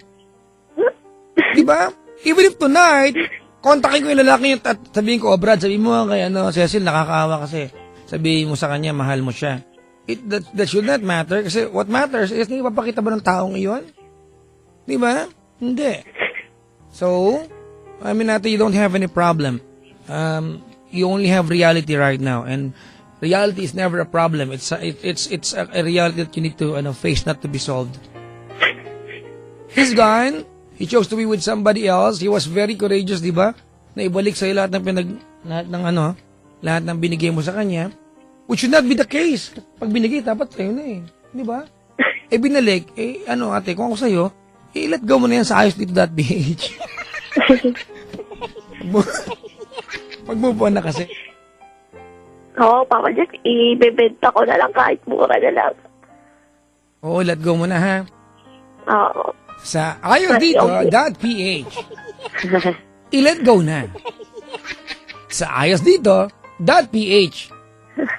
Diba? Even if tonight, kontakin ko yung lalaki niya at sabihin ko, Brad, sabihin mo kay Cecil, nakakaawa kasi. Sabihin mo sa kanya, mahal mo siya. That should not matter kasi what matters is, hindi papakita ba ng taong iyon? Diba? Hindi. So, I mean natin, you don't have any problem. You only have reality right now, and reality is never a problem. It's a reality that you need to face, not to be solved. He's gone. He chose to be with somebody else. He was very courageous, di ba? Na ibalik sa'yo lahat ng binigay mo sa kanya. Which should not be the case. Pag binigay, dapat sa'yo na eh. Di ba? Binalik, ate, kung ako sa'yo, let go mo na yan sa ayosdito.ph. Mag-move on na kasi. Oo, Papa Jack, ibebenta ko na lang kahit mura na lang. Oo, let go mo na ha. Oo. Sa ayosdito.ph. I-let go na. Sa ayosdito.ph.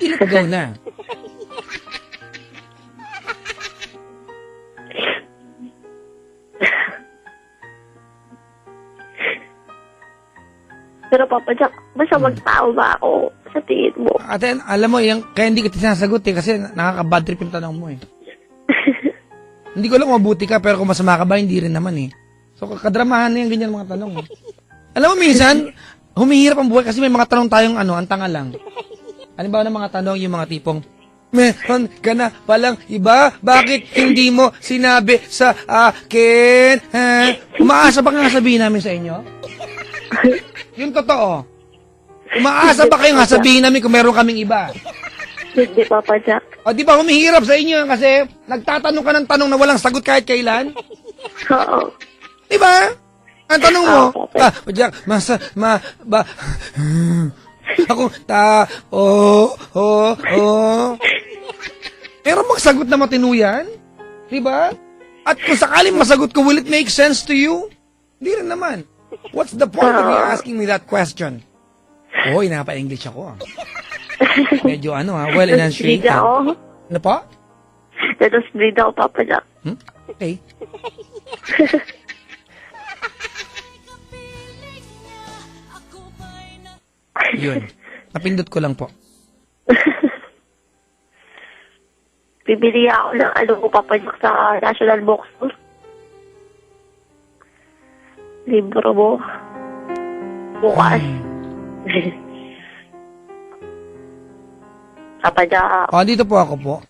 I-let go na. Pero Papa Jack, basta magtao ba ako sa tingin mo? Ate, alam mo, kaya hindi ka sinasagot kasi nakaka-bad trip yung tanong mo eh. Hindi ko lang mabuti ka, pero kung masama ka ba, hindi rin naman eh. So, kadramahan na yung ganyan mga tanong. Alam mo, minsan, humihirap ang buhay kasi may mga tanong tayong ang tanga lang. Ano ba ng mga tanong, yung mga tipong, meron ka na palang iba? Bakit hindi mo sinabi sa akin? Umaasa ba nga sabihin namin sa inyo? Yung totoo. Umaasa ba kayong sabihin namin kung meron kaming iba? Hindi, Papa Jack. O di ba humihirap sa inyo kasi nagtatanong ka ng tanong na walang sagot kahit kailan? Oo. Di ba? Ang tanong mo, Jack, ako, pero magsagot na matino yan? Di ba? At kung sakaling masagot ko, will it make sense to you? Hindi rin naman. What's the point of you asking me that question? Oh, inapa-English ako. Medyo well-enunciated. Breed ako. Ano pa? Let us breed ako, Papa Jack. Okay. Yun. Napindot ko lang po. Bibili ako ng Papa Jack sa National Bookstore. Libro mo. Bukas. Papa Jack. Dito po ako po.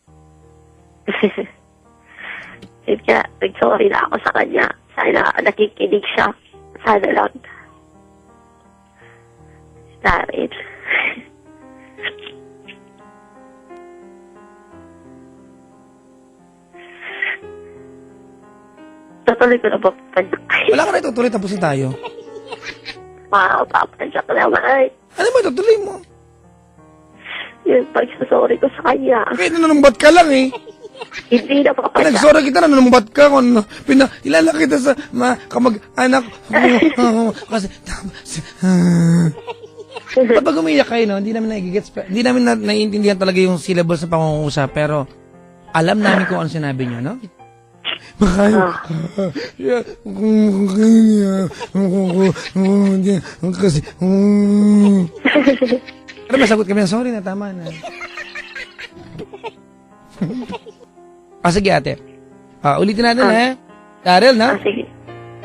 Kaya, nag-sorry na ako sa kanya. Sana nakikinig siya. Sana lang. Darin. Tutuloy ko na ba, Papa Jack? Wala ka na itutuloy, tapusin tayo. Papa Jack naman. Ano ba itutuloy mo? Yung pagsasorry ko sa kanya. Kaya nanumbat ka lang eh. Hindi na, Papa Jack. Nagsorry kita, nanumbat ka. Ilala kita sa kamag-anak. Kasi, ba't pag umiyak kayo, no? Hindi namin nagigets, hindi namin naiintindihan talaga yung syllables ng pangungusap, pero alam namin kung ano sinabi nyo, no? Kasi, pero masagot kami, sorry na, tama na. Sige ate. Ulitin natin ha. Daryl na? Sige.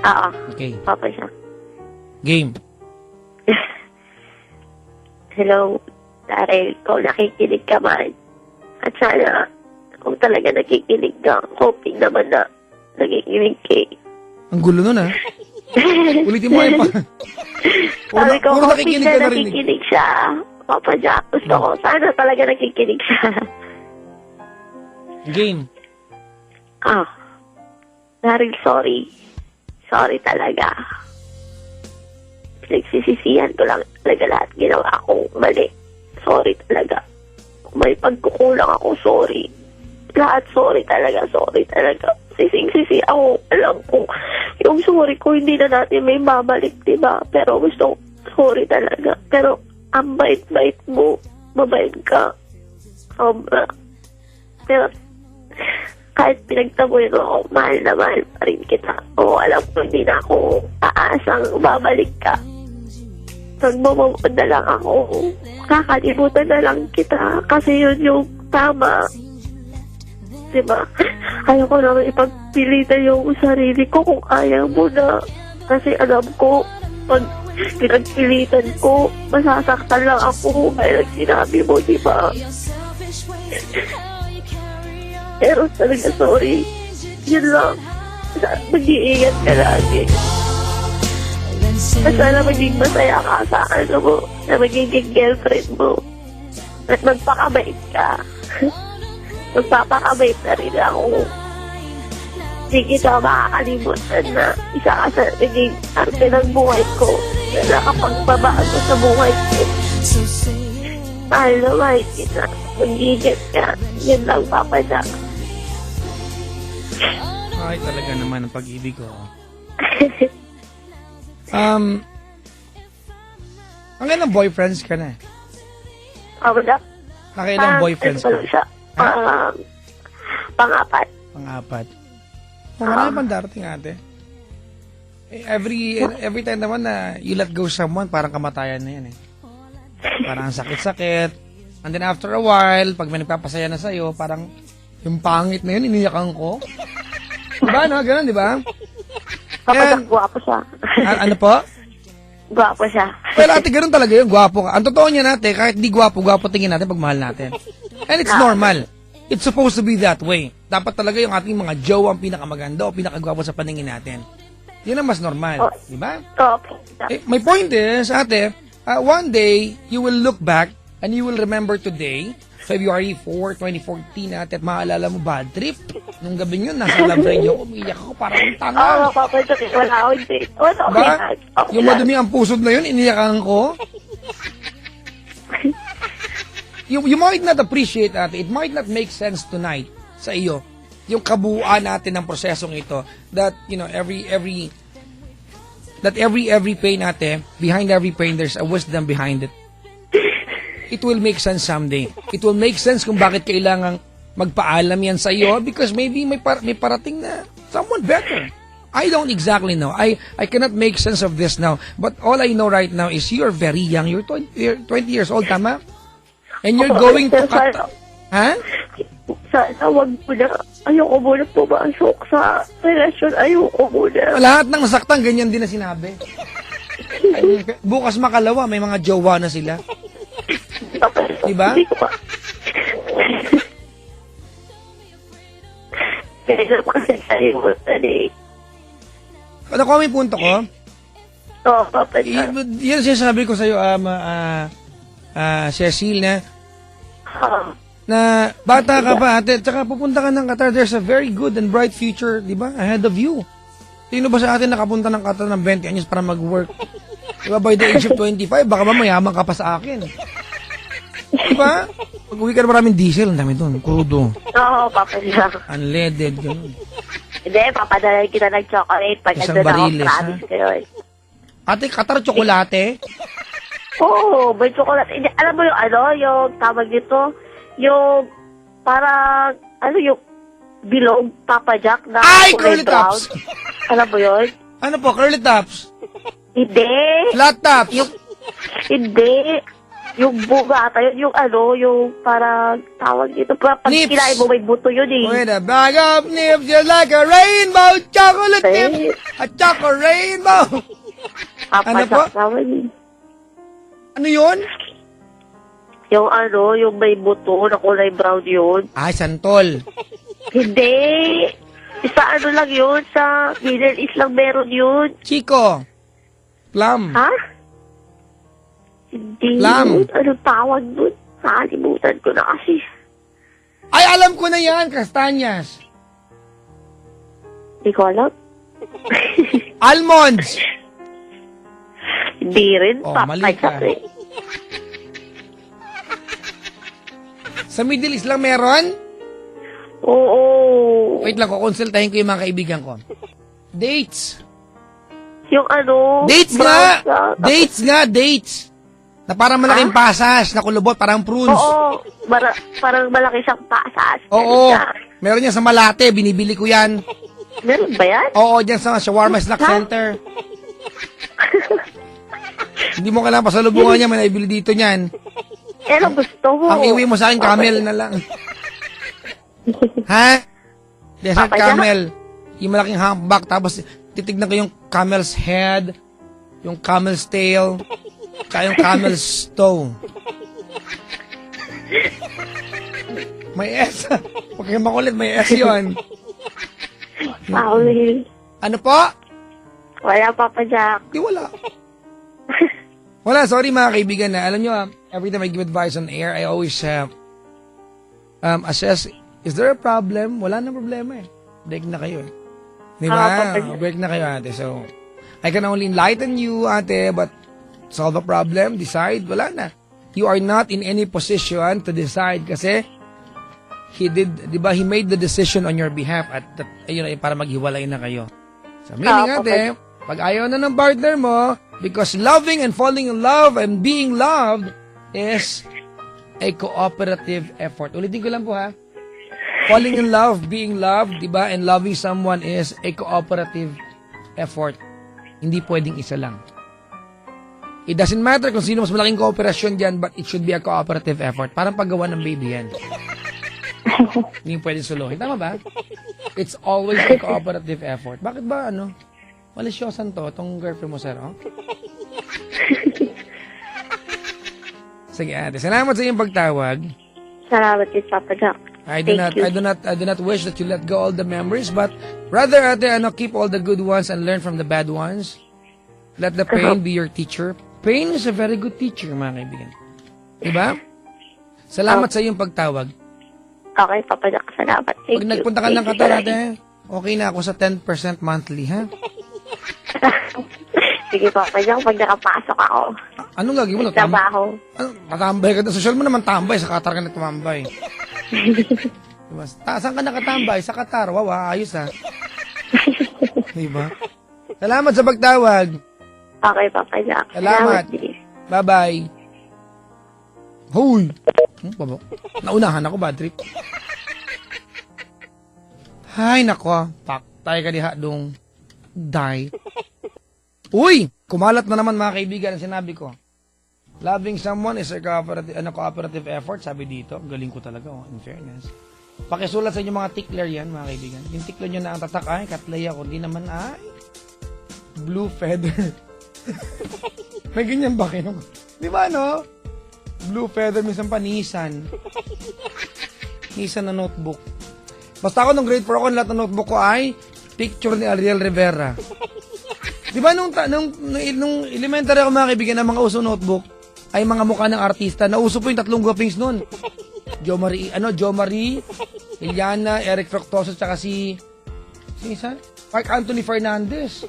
Oo. Okay. Papa Jack. Game. Hello, Daryl. Kung nakikinig ka man. At sana, kung talaga nakikinig ka, hoping naman na nakikinig kay. Ang gulo nun ha. Ulitin mo pa. Sabi ko, puro hoping nakikinig ka na na rin. nakikinig siya. Papa Jack, gusto ko. Sana talaga nakikinig siya. Game. Daryl, sorry. Sorry talaga. Nagsisisihan ko lang talaga lahat ginawa akong mali. Sorry talaga. Kung may pagkukulang ako, sorry. Lahat sorry talaga, sorry talaga. sising-sisi ako. Alam ko, yung sorry ko, hindi na natin may babalik, diba? Pero gusto ko, sorry talaga. Pero, ang bait-bait mo. Mabait ka. Sobra. Pero, kahit pinagtaboy ko ako, mahal na mahal pa rin kita. Oo, alam ko, hindi na ako aasang babalik ka. Nagmamamod na lang ako. Kakalimutan na lang kita. Kasi yun yung tama. Diba? Ayoko naman ipagpilitan yung sarili ko kung ayaw mo na. Kasi alam ko, pag pinagpilitan ko, masasaktan lang ako. Kaya sinabi mo, diba? Pero talaga, sorry. Yun lang. Mag-iingat ka lagi. At sana maging masaya ka sa ano mo, na magiging girlfriend mo. At magpakabait ka. Magpapakabait na rin ako. Hindi kita makakalimutan na isa ka sa naging arte ng buhay ko na nakapagbabago sa buhay ko. Mahal na mahal kita. Mag-iingat ka. Yan lang, Papa Jack. Ay, talaga naman ang pag-ibig ko. Ang ilang boyfriends ka na? Papa Jack? Nakailang boyfriends ka? Siya. Pang-apat. Pang-apat. Marami pang darating, ate. Every time naman na you let go someone, parang kamatayan na yan eh. Parang sakit-sakit. And then after a while, pag may nagpapasaya na sa'yo, parang yung pangit na yun, iniyakan ko. Diba, no? Ganun, diba? Papa Jack, gwapo siya. Ano po? Gwapo siya. Well, ate, ganun talaga yun. Gwapo ka. Ang totoo niya natin, kahit di gwapo tingin natin pag mahal natin. And it's normal. It's supposed to be that way. Dapat talaga yung ating mga jowa ang pinakamaganda o pinakagwapo sa paningin natin. Yun ang mas normal. Di ba? My point is, ate, one day, you will look back and you will remember today, February 4, 2014 at maalala mo bad trip. Nung gabi yun, nasa love radio, umiyak ako parang tanga. Oo, Papa Jack, wala ako date. Diba? Yung madumi ang pusod na yun, iniyakan ko. You might not appreciate, ate, it might not make sense tonight sa iyo, yung kabuuan natin ng prosesong ito, that, you know, every pain natin, behind every pain, there's a wisdom behind it. It will make sense someday. It will make sense kung bakit kailangang magpaalam yan sa iyo because maybe may parating na someone better. I don't exactly know. I cannot make sense of this now. But all I know right now is you're very young. You're 20 years old, tama? And you're going to cut... Ha? Sana wag mo na. Ayoko muna pumasok sa relasyon. Ayoko muna. Lahat ng nasaktan, ganyan din na sinabi. Bukas makalawa, may mga jowa na sila. Diba? Hindi ko pa. Kaya kasi sa'yo mo tali. Ano ko may punto ko? Oo, Papa Jack. Yan sinasabi ko sa'yo, Cecil, na bata ka pa, ate, tsaka pupunta ka ng Qatar, there's a very good and bright future, di ba, ahead of you. Sino ba sa atin nakapunta ng Qatar ng 20 anyos para mag-work? Diba, by the age of 25, baka ba mayaman ka pa sa akin? Diba? Pag-uwi ka na maraming diesel, ang dami doon, crudo. Oo, Papa Jack. Unleaded, gano'n. Hindi, papadala kita ng chocolate pag Isang nandun ako, bariles, promise ko yun. Ate, Qatar tsokolate? Oo, may chocolate. Hindi, alam mo yung ano, yung tawag dito, yung parang, ano yung bilog, Papa Jack, na Ay, kulay curly brown. tops! Alam mo yun? Ano po, curly tops? Hindi. Flat tops? Hindi. Yung bugata, yung ano, yung parang tawag dito. Pag Nips. kinain mo, may buto yun eh. With a bag of nips just like a rainbow chocolate nip. A chocolate rainbow. Papa Ano Jack, po? tawag yun. Ano yun? Yung ano, yung may buto na kulay brown yun. Ay, santol. Hindi. Sa ano lang yun, sa Middle East lang meron yun. Chico. Plum. Ha? Hindi. Plum. Anong tawag dun? Nakalimutan ko na kasi. Ay, alam ko na yan. Kastanyas. Hindi ko alam. Almonds. Hindi rin. Oh, mali ka. Jack eh. Sa Middle East lang meron? Oo. Wait lang, kukonsultahin ko yung mga kaibigan ko. Dates. Yung ano? Dates nga! browse, Dates nga, dates! Na parang malaking pasas, na kulubot, parang prunes. Oo. Parang malaki siyang pasas. Oo. Ganun siya. Meron yan sa Malate, binibili ko yan. Meron ba yan? Oo, dyan sa Shawarma Snack Center. Hindi mo kailangan pasalubungan niya, may naibili dito niyan. Ano gusto mo? Ang iwi mo sa akin, camel na lang. Ha? Desert Papa, camel. Yung malaking humpback, tapos titignan ko yung camel's head, yung camel's tail, tsaka yung camel's toe. May S. Huwag kayong makulit, may S yun. Paul. Ano po? Wala, Papa Jack. Di wala. Wala, sorry mga kaibigan na. Alam nyo, every time I give advice on air, I always assess, is there a problem? Wala na problema eh. Break na kayo eh. Di ba? Break na kayo ate. So, I can only enlighten you ate, but solve a problem, decide, wala na. You are not in any position to decide kasi he made the decision on your behalf at ayun para maghiwalay na kayo. So, meaning ate, pag ayaw na ng partner mo, because loving and falling in love and being loved is a cooperative effort. Ulitin ko lang po ha. Falling in love, being loved, diba? And loving someone is a cooperative effort. Hindi pwedeng isa lang. It doesn't matter kung sino mas malaking kooperasyon dyan, but it should be a cooperative effort. Parang paggawa ng baby yan. Hindi pwedeng suluhin. Tama ba? It's always a cooperative effort. Bakit ba, malisyosan to, itong girlfriend mo, sir, oh? Sige, ate. Salamat sa iyong pagtawag. Salamat kay Papa Jack. I do not wish that you let go all the memories, but rather, ate, keep all the good ones and learn from the bad ones. Let the pain be your teacher. Pain is a very good teacher, mga kaibigan. Diba? Salamat sa iyong pagtawag. Okay, Papa Jack. Salamat. Thank Pag you. nagpunta ka ng Qatar, ate, okay na ako sa 10% monthly, ha? Sige, Papa Jack. Pag nakapasok ako. Anong gagawin mo? Trabaho. Matambay ka. Social mo naman tambay. Sa Qatar ka na tumambay. Diba? Saan ka nakatambay? Sa Qatar. Wow, ayos ha. Diba? Salamat sa pagtawag. Okay, Papa Jack. Salamat. Please. Bye-bye. Hoy! Naunahan ako, bad trip. Hay, nako. Paktay ka diha dong. Die. Uy! Kumalat na naman mga kaibigan ang sinabi ko. Loving someone is a cooperative effort, sabi dito. Galing ko talaga, in fairness. Pakisulat sa inyo mga tickler yan, mga kaibigan. Yung tickler nyo na ang tatak, ay, katlaya ko. Di naman, ay, blue feather. May ganyan ba kayo? Di ba, no? Blue feather, minsan pa Nissan. Nissan na notebook. Basta ako nung grade 4 ako, lahat ng notebook ko ay picture ni Ariel Rivera. Di ba nung elementary ako mga kaibigan ng mga uso notebook, ay mga mukha ng artista. Nauso po yung 3 guwapings nun. Jo Marie, Iliana, Eric Fructoso, tsaka si isa? Mark Anthony Fernandez.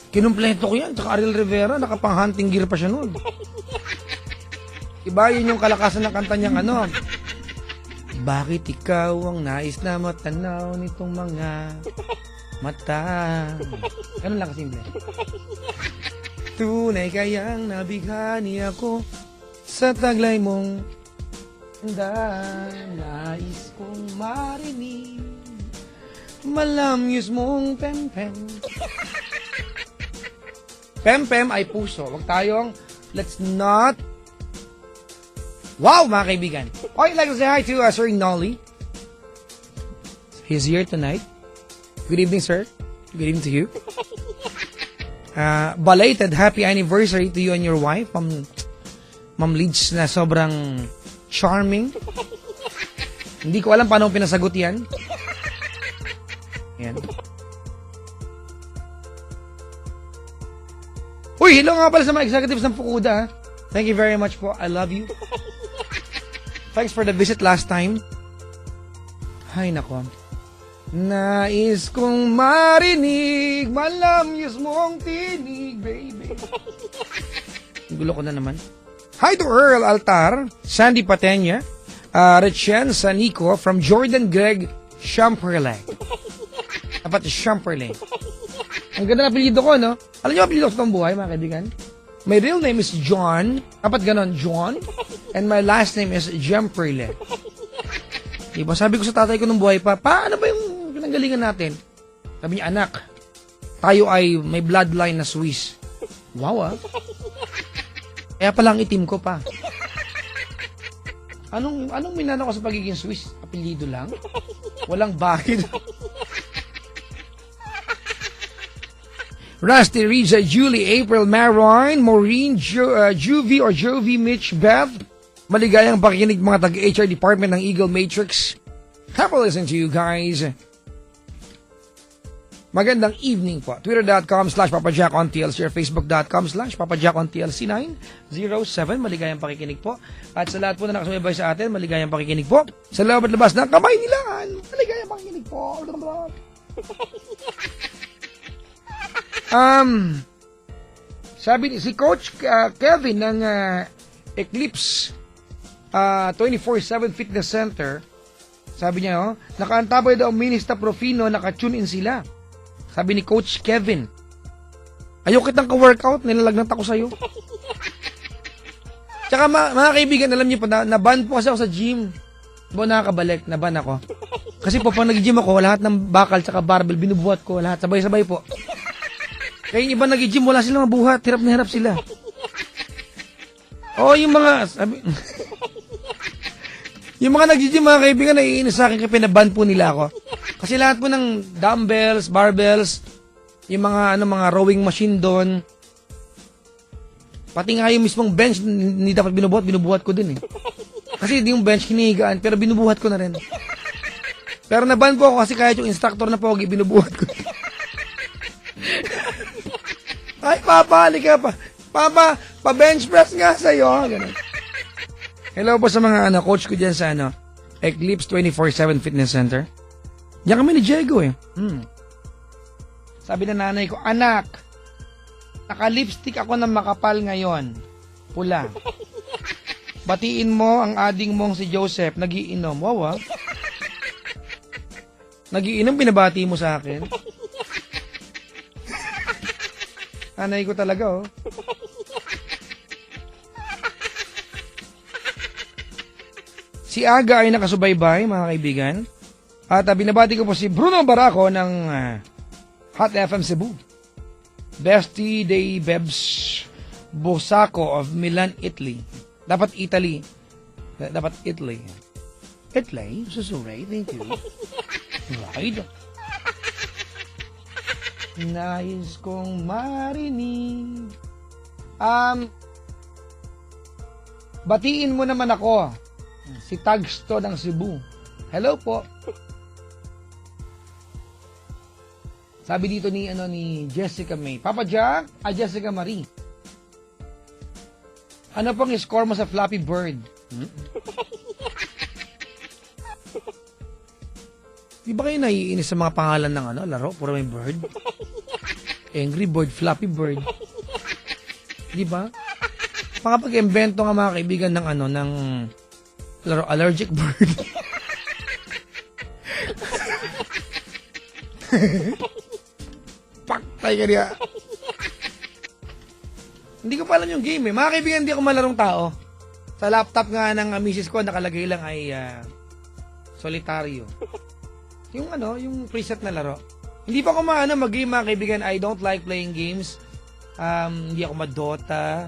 Kinumpleto ko yan. Tsaka Ariel Rivera, nakapang-hunting gear pa siya nun. Iba yun yung kalakasan ng kanta niyang Bakit ikaw ang nais na matanaw nitong mga mata? Ganun lang kasimple. Tunay kayang nabighani ako sa taglay mong handa. Nais kong marinig malamyos mong pempem. Pempem ay puso. Huwag tayong, let's not. Wow, mga kaibigan. Okay, like to say hi to Sir Nolly. He's here tonight. Good evening, sir. Good evening to you. Belated happy anniversary to you and your wife, Ma'am Lids, na sobrang charming. Hindi ko alam paano pinasagot yan. Yan. Uy, hello nga pala sa mga executives ng Fukuda. Thank you very much po. I love you. Thanks for the visit last time. Hay nako. Nais kong marinig malamyos mong tinig, baby. Gulo ko na naman. Hi to Earl Altar, Sandy Patenya, Richen Sanico from Jordan Greg Champerle. Dapat Champerle. Ang ganda na apelyido ko, no? Alam niyo apelyido ko sa buhay, mga kaibigan? My real name is John. Dapat ganon, John. And my last name is Champerle. Diba? Sabi ko sa tatay ko nung buhay pa, paano ba yung pinanggalingan natin? Sabi niya, anak, tayo ay may bloodline na Swiss. Wow, ah. Kaya pala ang itim ko pa. Anong minano ko sa pagiging Swiss? Apelyido lang? Walang bakit. Rusty, Riza, Julie, April, Maron, Maureen, Juvie or Jovi, Mitch, Bev. Maligayang pakikinig mga taga-HR department ng Eagle Matrix. Happy listen to you guys. Magandang evening po. Twitter.com/PapaJackOnTLC or Facebook.com/PapaJackOnTLC907. Maligayang pakikinig po. At sa lahat po na nakasubaybay sa atin, maligayang pakikinig po. Sa loob at labas ng kamay nilaan, maligayang pakikinig po. Sabi ni si Coach Kevin ng Eclipse 24/7 Fitness Center, sabi niya, nakaantabay daw Minista Profino, naka-tune in sila. Sabi ni Coach Kevin, ayaw kitang ka-workout, nilalagnat ako sa'yo. Tsaka mga kaibigan, alam niyo po, na-ban po kasi ako sa gym. Bo nakakabalik, na-ban ako. Kasi po, pag nag-gym ako, lahat ng bakal tsaka barbell, binubuhat ko, lahat, sabay-sabay po. Kaya yung iba nag-gym, wala silang mabuhat, hirap na hirap sila. Yung mga, yung mga nag-gym, mga kaibigan, naiinis sa akin kaya pinaban po nila ako. Kasi lahat po ng dumbbells, barbells, yung mga rowing machine doon, pati nga yung mismong bench, hindi dapat binubuhat ko din eh. Kasi yung bench hinihigaan, pero binubuhat ko na rin. Pero naban po ako kasi kahit yung instructor na pogi, binubuhat ko. Ay, Papa, halika pa. Papa, pa-bench press nga sa'yo. Ganun. Hello po sa mga coach ko dyan sa Eclipse 24/7 Fitness Center. Diyan kami ni Diego eh. Sabi na nanay ko, anak, naka-lipstick ako ng makapal ngayon. Pula. Batiin mo ang ading mong si Joseph, nagiinom. Wow, ah. Nagiinom, binabati mo sa akin. Nanay ko talaga, oh. Si Aga ay nakasubaybay, mga kaibigan. At binabati ko po si Bruno Baraco ng Hot FM Cebu. Bestie Day Bebs Bosaco of Milan, Italy. Dapat Italy. Dapat Italy. Italy? Susuray, thank you. Right. Nais kong marinig. Batiin mo naman ako. Si Tagsto ng Cebu. Hello po. Sabi dito ni Jessica May. Papa Jack, Jessica Marie. Ano pong score mo sa Flappy Bird? Di ba kayo naiinis sa mga pangalan ng laro? Puro may bird. Angry Bird, Flappy Bird. Di ba? Makapag-invento nga mga kaibigan ng ng laro, allergic bird. Paktay ka niya. Hindi ko pa alam yung game eh. Mga kaibigan, hindi ako malarong tao. Sa laptop nga ng misis ko, nakalagay lang ay solitario. Yung yung preset na laro. Hindi pa ako mag-game mga kaibigan. I don't like playing games. Hindi ako ma-Dota.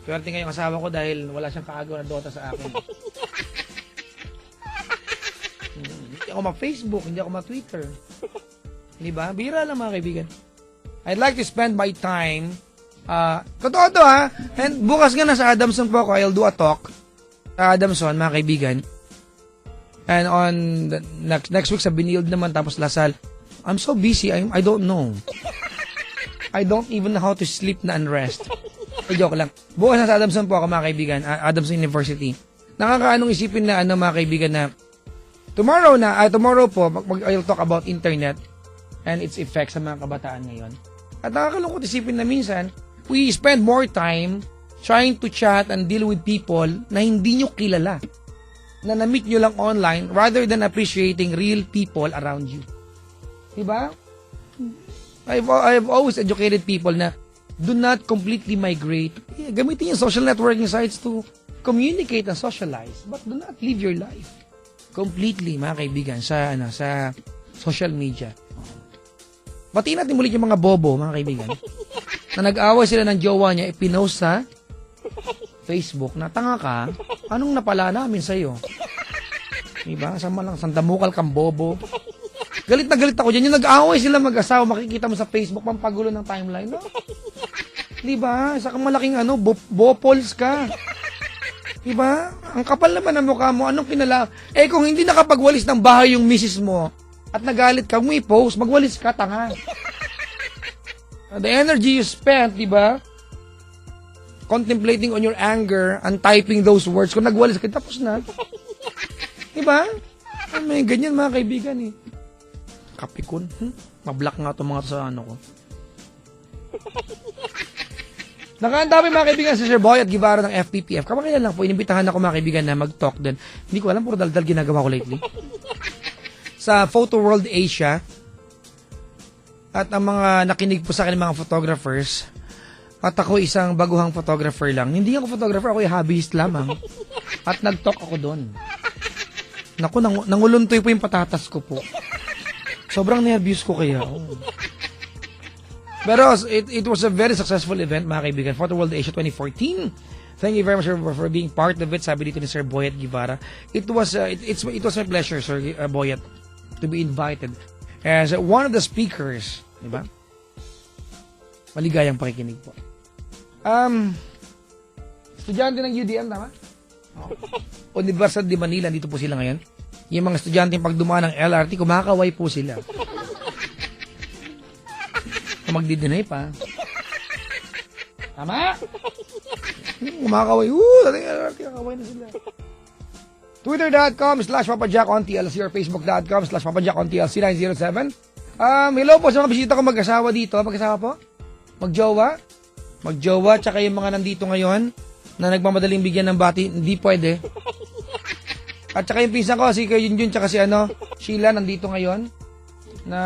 Swerte nga yung asawa ko dahil wala siyang kaagaw na Dota sa akin. Hindi ako ma-Facebook, hindi ako ma-Twitter. Di ba? Bira lang mga kaibigan. I'd like to spend my time. Totoo to ha. And bukas nga na sa Adamson po ako, I'll do a talk sa Adamson mga kaibigan. And on the next week sa Binild naman, tapos Lasal. I'm so busy, I don't know. I don't even know how to sleep na and rest. Joke lang. Bukas na sa Adamson po ako mga kaibigan, Adamson University. Nakakaanong isipin na mga kaibigan na tomorrow po, I'll talk about internet and its effects sa mga kabataan ngayon. At nakakalungkot isipin na minsan, we spend more time trying to chat and deal with people na hindi nyo kilala. na na-meet nyo lang online rather than appreciating real people around you. Diba? I've always educated people na do not completely migrate. Gamitin yung social networking sites to communicate and socialize, but do not live your life completely, mga kaibigan, sa social media. Batiin natin muli yung mga bobo, mga kaibigan, na nag-away sila ng jowa niya, ipinost sa Facebook na, tanga ka, anong napala namin sa'yo? Diba? Sama lang, sandamukal kang bobo. Galit na galit ako dyan. Yung nag-away sila mag-asawa, makikita mo sa Facebook, pampagulo ng timeline. No? Diba? Isa kang malaking bopols ka. Diba? Ang kapal naman ng mukha mo, anong kinala? Kung hindi nakapagwalis ng bahay yung misis mo, at nagalit ka, may post, magwalis ka, tanga. The energy you spent, diba? Contemplating on your anger and typing those words, kung nagwalis ka, tapos na. Diba? May ganyan mga kaibigan eh. Kapikon. Mablock nga itong mga sa ko. Nakandami mga kaibigan si Sir Boyet Guevara ng FPPF. Kamakailan lang po, inimbitahan ako mga kaibigan na mag-talk din. Hindi ko alam, puro daldal ginagawa ko lately. Sa Photo World Asia. At ang mga nakinig po sa akin mga photographers. At ako isang baguhang photographer lang. Hindi ako photographer, ako yung hobbyist lamang. At nag-talk ako doon. Naku, nanguluntoy po yung patatas ko po. Sobrang nervous ko kaya. Oh. Pero it was a very successful event, mga kaibigan. Photo World Asia 2014. Thank you very much for being part of it. Sabi dito ni Sir Boyet Guevara. It was my pleasure, Sir Boyet, to be invited as one of the speakers. Diba? Maligayang pakikinig po. Estudyante ng UDM, tama? Oh. Universidad de Manila, dito po sila ngayon. Yung mga estudyante pag dumaan ng LRT, kumakaway po sila. Magdi-deny pa. Tama? Kumakaway. Dating LRT, kakaway na sila. Twitter.com/PapaJackOnTLC or Facebook.com/PapaJackOnTLC907. Hello po sa mga bisita ko mag-asawa dito. Mag-asawa po? Magjowa? Magjowa, tsaka yung mga nandito ngayon na nagmamadaling bigyan ng bati, hindi pwede. At tsaka yung pinsan ko, si Yunjun, tsaka si Sheila, nandito ngayon, na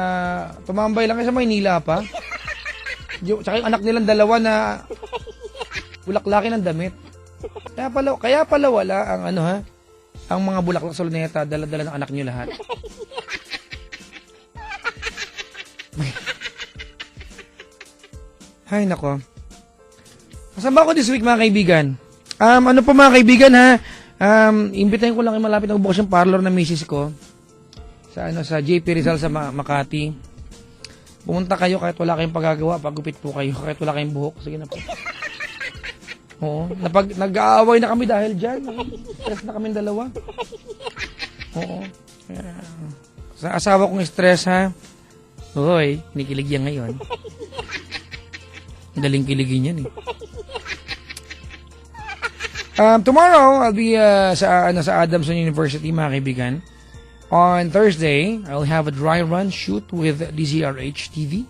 tumambay lang sa Maynila pa. Tsaka yung anak nilang dalawa na bulaklaki ng damit. Kaya pala wala ang ang mga bulaklak sa luneta, dala-dala ng anak niyo lahat. Hay nako. Kasama ko this week mga kaibigan. Ano po mga kaibigan ha? Imbitahin ko lang yung malapit na bukas yung parlor na misis ko. Sa JP Rizal sa Makati. Pumunta kayo kahit wala kayong pagagawa, pagupit po kayo, kahit wala kayong buhok. Sige na po. Oo. Nag-aaway na kami dahil dyan. Stress na kami dalawa. Oo. Sa asawa kong stress ha. Hoy, kinikilig yan ngayon. Daling kiligin yan eh. Tomorrow, I'll be sa Adamson University, mga kaibigan. On Thursday, I'll have a dry run shoot with DZRH TV.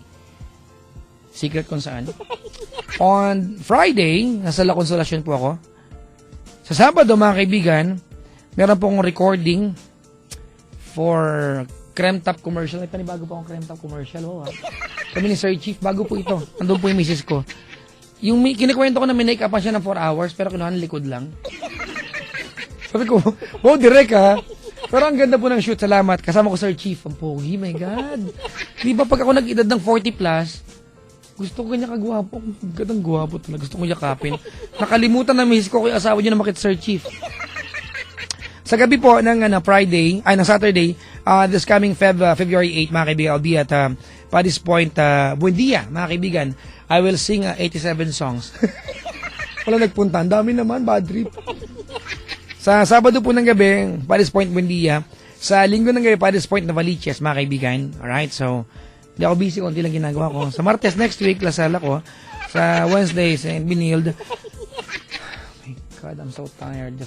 Secret kung saan. On Friday, nasa La Consolacion po ako. Sa Sabado, mga kaibigan, meron pong recording for Creme Top commercial. May panibago pa akong Creme Top commercial. Oh, ha? Kami ni Sir Chief, bago po ito. Andun po yung misis ko. Yung kinikwento ko na minake-upan siya ng 4 hours, pero kinuha ng likod lang. Sabi ko, wow, direct ha. Pero ang ganda po ng shoot, salamat. Kasama ko Sir Chief, ang pogi, my God. Di ba pag ako nag-edad ng 40 plus, gusto ko kanya kagwapo. Gandang gwapo talaga. Gusto ko yakapin. Nakalimutan na misis ko kay asawa niyo na makita Sir Chief. Sa gabi po ng Saturday, this coming February 8, mga kaibigan, I'll be at Paddy's Point, Buendia, mga kaibigan. I will sing 87 songs. Wala nagpunta. Ang dami naman, bad trip. Sa Sabado po ng gabi, Paddy's Point, Buendia. Sa Linggo ng gabi, Paddy's Point, Novaliches, mga kaibigan. Alright, so, hindi ako busy, konti lang ginagawa ko. Sa Martes next week, Lasal ako. Sa Wednesday, St. Benilde. Oh my God, I'm so tired.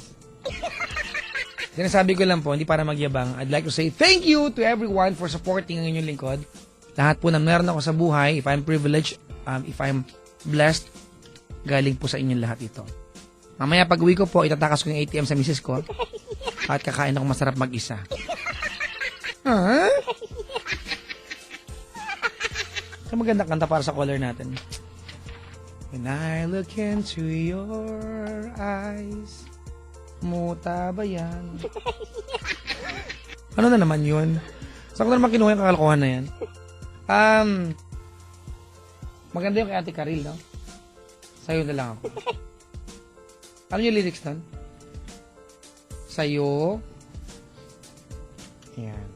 Sinasabi ko lang po, hindi para magyabang. I'd like to say thank you to everyone for supporting ang inyong lingkod. Lahat po na meron ako sa buhay, if I'm privileged, if I'm blessed, galing po sa inyong lahat ito. Mamaya pag uwi ko po, itatakas ko yung ATM sa misis ko. At kakain ako masarap mag-isa. Ha? Ito magandang kanta para sa caller natin. When I look into your eyes, muta ba yan? Ano na naman yun? Saan ko na naman kinuha yung kakalokohan na yan? Maganda yung kay Ate Karil, no? Sa'yo na lang ako. Ano yung lyrics nun? Sa'yo. Yan.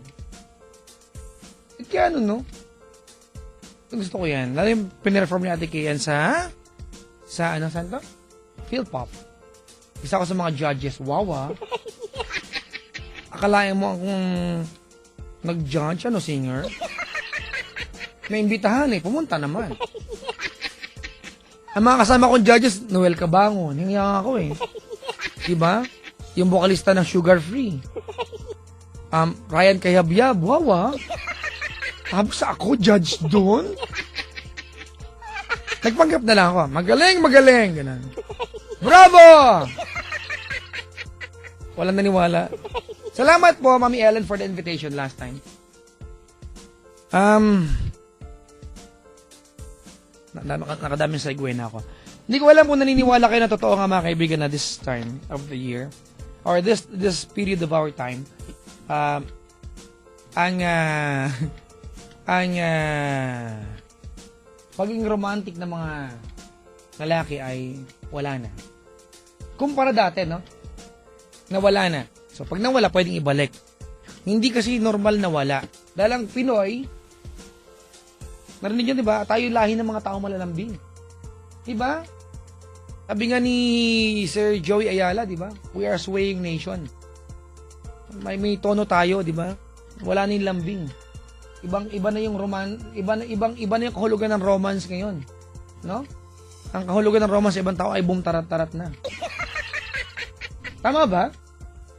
Kaya ano, no? Gusto ko yan. Lalo yung pinirefrom ni Ate Kian sa ano, saan to? Philpop. Isa ko sa mga judges. Wow, ah. Akalain mo akong nag-judge, ano, singer? May imbitahan eh. Pumunta naman. Ang mga kasama kong judges, Noel Cabangon. Hingiyak ako eh. Diba? Yung vocalista ng Sugar Free. Ryan Cayabyab. Wow, ah. Tapos ako, judge doon? Nagpanggap na lang ako. Magaling, magaling. Ganun. Bravo! Walang naniwala. Salamat po, Mami Ellen, for the invitation last time. Nakadaming segue na ako. Hindi ko alam kung naniniwala kayo na totoo nga mga kaibigan na this time of the year or this period of our time ang pagiging romantic na mga lalaki ay wala na. Kumpara dati, no? Nawala na. So, pag nawala, pwedeng ibalik. Hindi kasi normal na wala. Dahil ang Pinoy, narinig yun, di ba? Tayo lahi ng mga tao malalambing. Di ba? Sabi nga ni Sir Joey Ayala, di ba? We are swaying nation. May tono tayo, di ba? Wala na yung lambing. Iba na yung iba na yung kahulugan ng romance ngayon. No? Ang kahulugan ng romance sa ibang tao ay boom tarat-tarat na. Tama ba?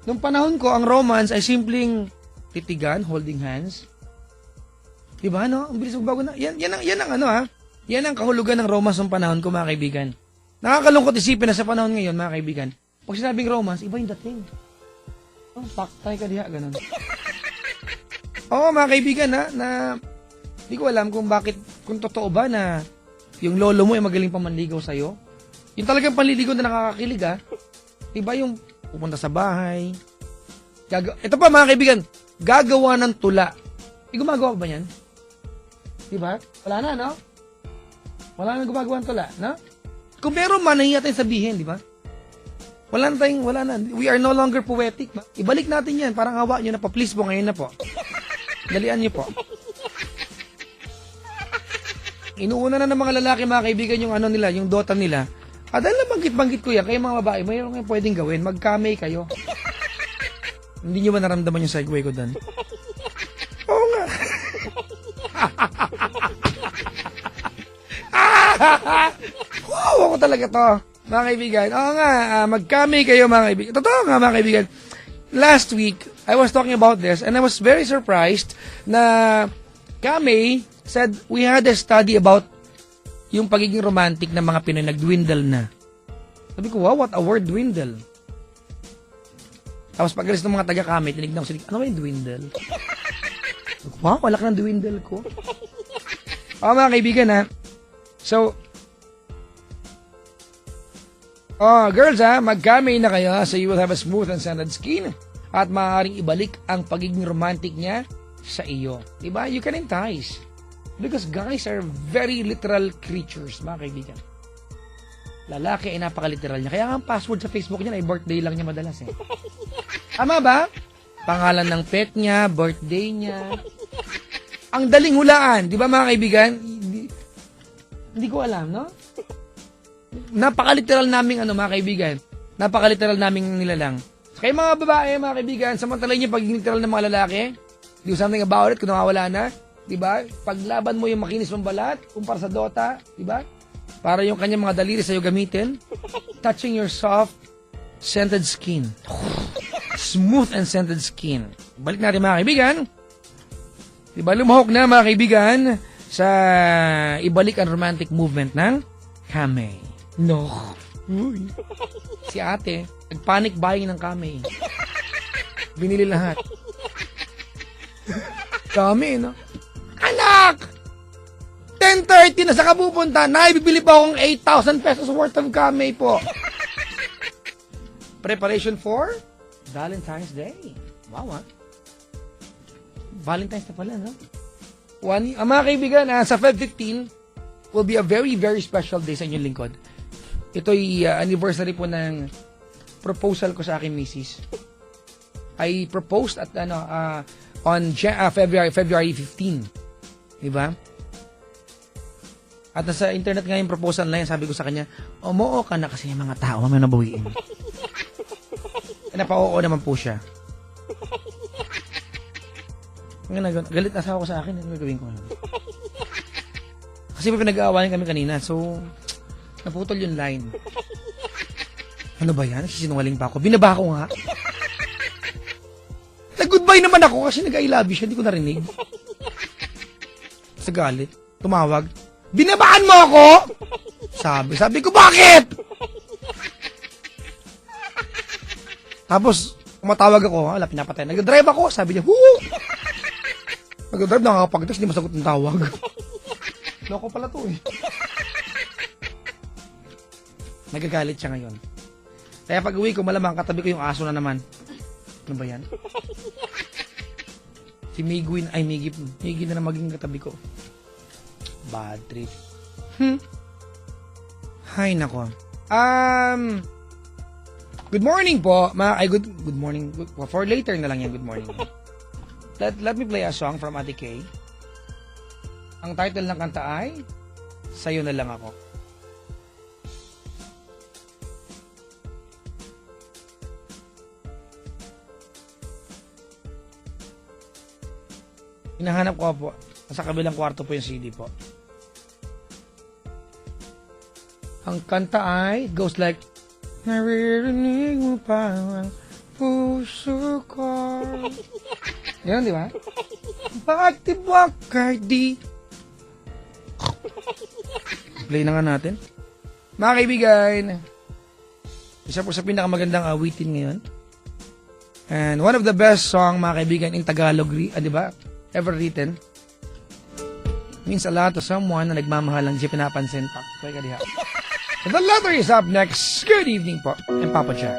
Nung panahon ko, ang romance ay simpleng titigan, holding hands. Diba, no? Ang bilis magbago na. Yan ang ano, ha? Yan ang kahulugan ng romance ng panahon ko, mga kaibigan. Nakakalungkot isipin na sa panahon ngayon, mga kaibigan. Pag sinabing romance, iba yung dating. Oh, paktay ka diha, ganun. Oo, mga kaibigan, ha? Na, di ko alam kung bakit, kung totoo ba na yung lolo mo ay magaling pa manligaw sa'yo. Yung talagang panliligaw na nakakakilig, ha? Diba yung pupunta sa bahay. Ito pa, mga kaibigan, gagawa ng tula. Gumagawa ba yan? Diba? Wala na, no? Wala na gumagawa ng tula, no? Kung meron man, nahiya tayong sabihin, di ba? Wala na. We are no longer poetic. Ibalik natin yan. Parang hawa nyo na po. Please po, ngayon na po. Dalian nyo po. Inuuna na ng mga lalaki, mga kaibigan, yung ano nila, yung dota nila. Dahil na banggit-banggit ko yan, kayo mga babae, mayroon kayong pwedeng gawin. Mag-kamay kayo. Hindi nyo ba naramdaman yung segue ko doon? Oo nga. Wow, ako talaga to. Mga kaibigan, oo nga, mag-kamay kayo, mga kaibigan. Totoo nga, mga kaibigan. Last week, I was talking about this and I was very surprised na Kamay said we had a study about yung pagiging romantic ng mga Pinoy nag-dwindle na. Sabi ko, wow, what a word, dwindle. Tapos pag-alis ng mga taga-Kamay, tinignan ko sila, ano ba yung dwindle? Wow, wala ka ng dwindle ko. Mga kaibigan, ha. So, girls, ha, mag-Kamay na kayo so you will have a smooth and scented skin at maaaring ibalik ang pagiging romantic niya sa iyo. Diba? You can entice. Because guys are very literal creatures, mga kaibigan. Lalaki ay napaka-literal niya. Kaya nga ang password sa Facebook niya ay birthday lang niya madalas eh. Tama ba? Pangalan ng pet niya, birthday niya. Ang daling hulaan. Di ba mga kaibigan? Hindi ko alam, no? Napaka-literal naming mga kaibigan. Napaka-literal naming nilalang. Kaya mga babae, mga kaibigan, samantalay niyo pagiging literal ng mga lalaki, do something about it kung nawawala na. Diba? Paglaban mo yung makinis mong balat, kumpara sa Dota, diba? Para yung kanyang mga daliri sa'yo gamitin. Touching your soft, scented skin. Smooth and scented skin. Balik natin mga kaibigan. Diba? Lumahok na mga kaibigan sa ibalik ang romantic movement ng Kamay. No. Uy. Si ate, nag-panic buying ng kami. Binili lahat. Kami, no? Anak! 10:30 na sa kapupunta. Bibili pa akong 8,000 pesos worth of kami po. Preparation for Valentine's Day. Wow, Valentine's na pala, no? Mga kaibigan, sa Feb 15 will be a very, very special day sa inyong lingkod. Ito'y anniversary po ng proposal ko sa aking misis. I proposed at on February 15. Diba? At sa internet nga yung proposal na yan, sabi ko sa kanya, umuo ka na kasi yung mga tao, mamaya nabawiin. Napao naman po siya. Galit asawa ko sa akin, ano gagawin ko? Kasi may pinag-aawayan kami kanina, so naputol yung line. Ano ba yan? Sisinungaling pa ako. Binaba ko nga. Nag-goodbye naman ako kasi nag-I love you siya, hindi ko narinig. Sa galit, tumawag. Binabaan mo ako? Sabi ko, bakit? Tapos, umatawag ako, wala, pinapatay. Nag-drive ako, sabi niya, huu! Nag-drive, nakakapag-text, hindi masagot ng tawag. Loko pala to eh. Nagagalit siya ngayon. Kaya pag uwi ko, malamang katabi ko yung aso na naman. Ano ba yan? Si Miggy na maging katabi ko. Bad trip. Hay nako. Good morning po. Good morning. For later na lang yan, good morning. Let me play a song from Ate Kay. Ang title ng kanta ay Sa'yo na lang ako. Hinahanap ko po. Nasa kabilang kwarto po yung CD po. Ang kanta ay goes like, naririnig mo pa ang puso ko. Yan, di ba? Pagtibak kay di. Play na nga natin. Mga kaibigan, isa po sa pinakamagandang awitin ngayon. And one of the best song, mga kaibigan, in Tagalog, di ba? Ever written. Means a lot to someone na nagmamahalang di pinapansin pa. So, the letter is up next. Good evening po. And Papa Jack.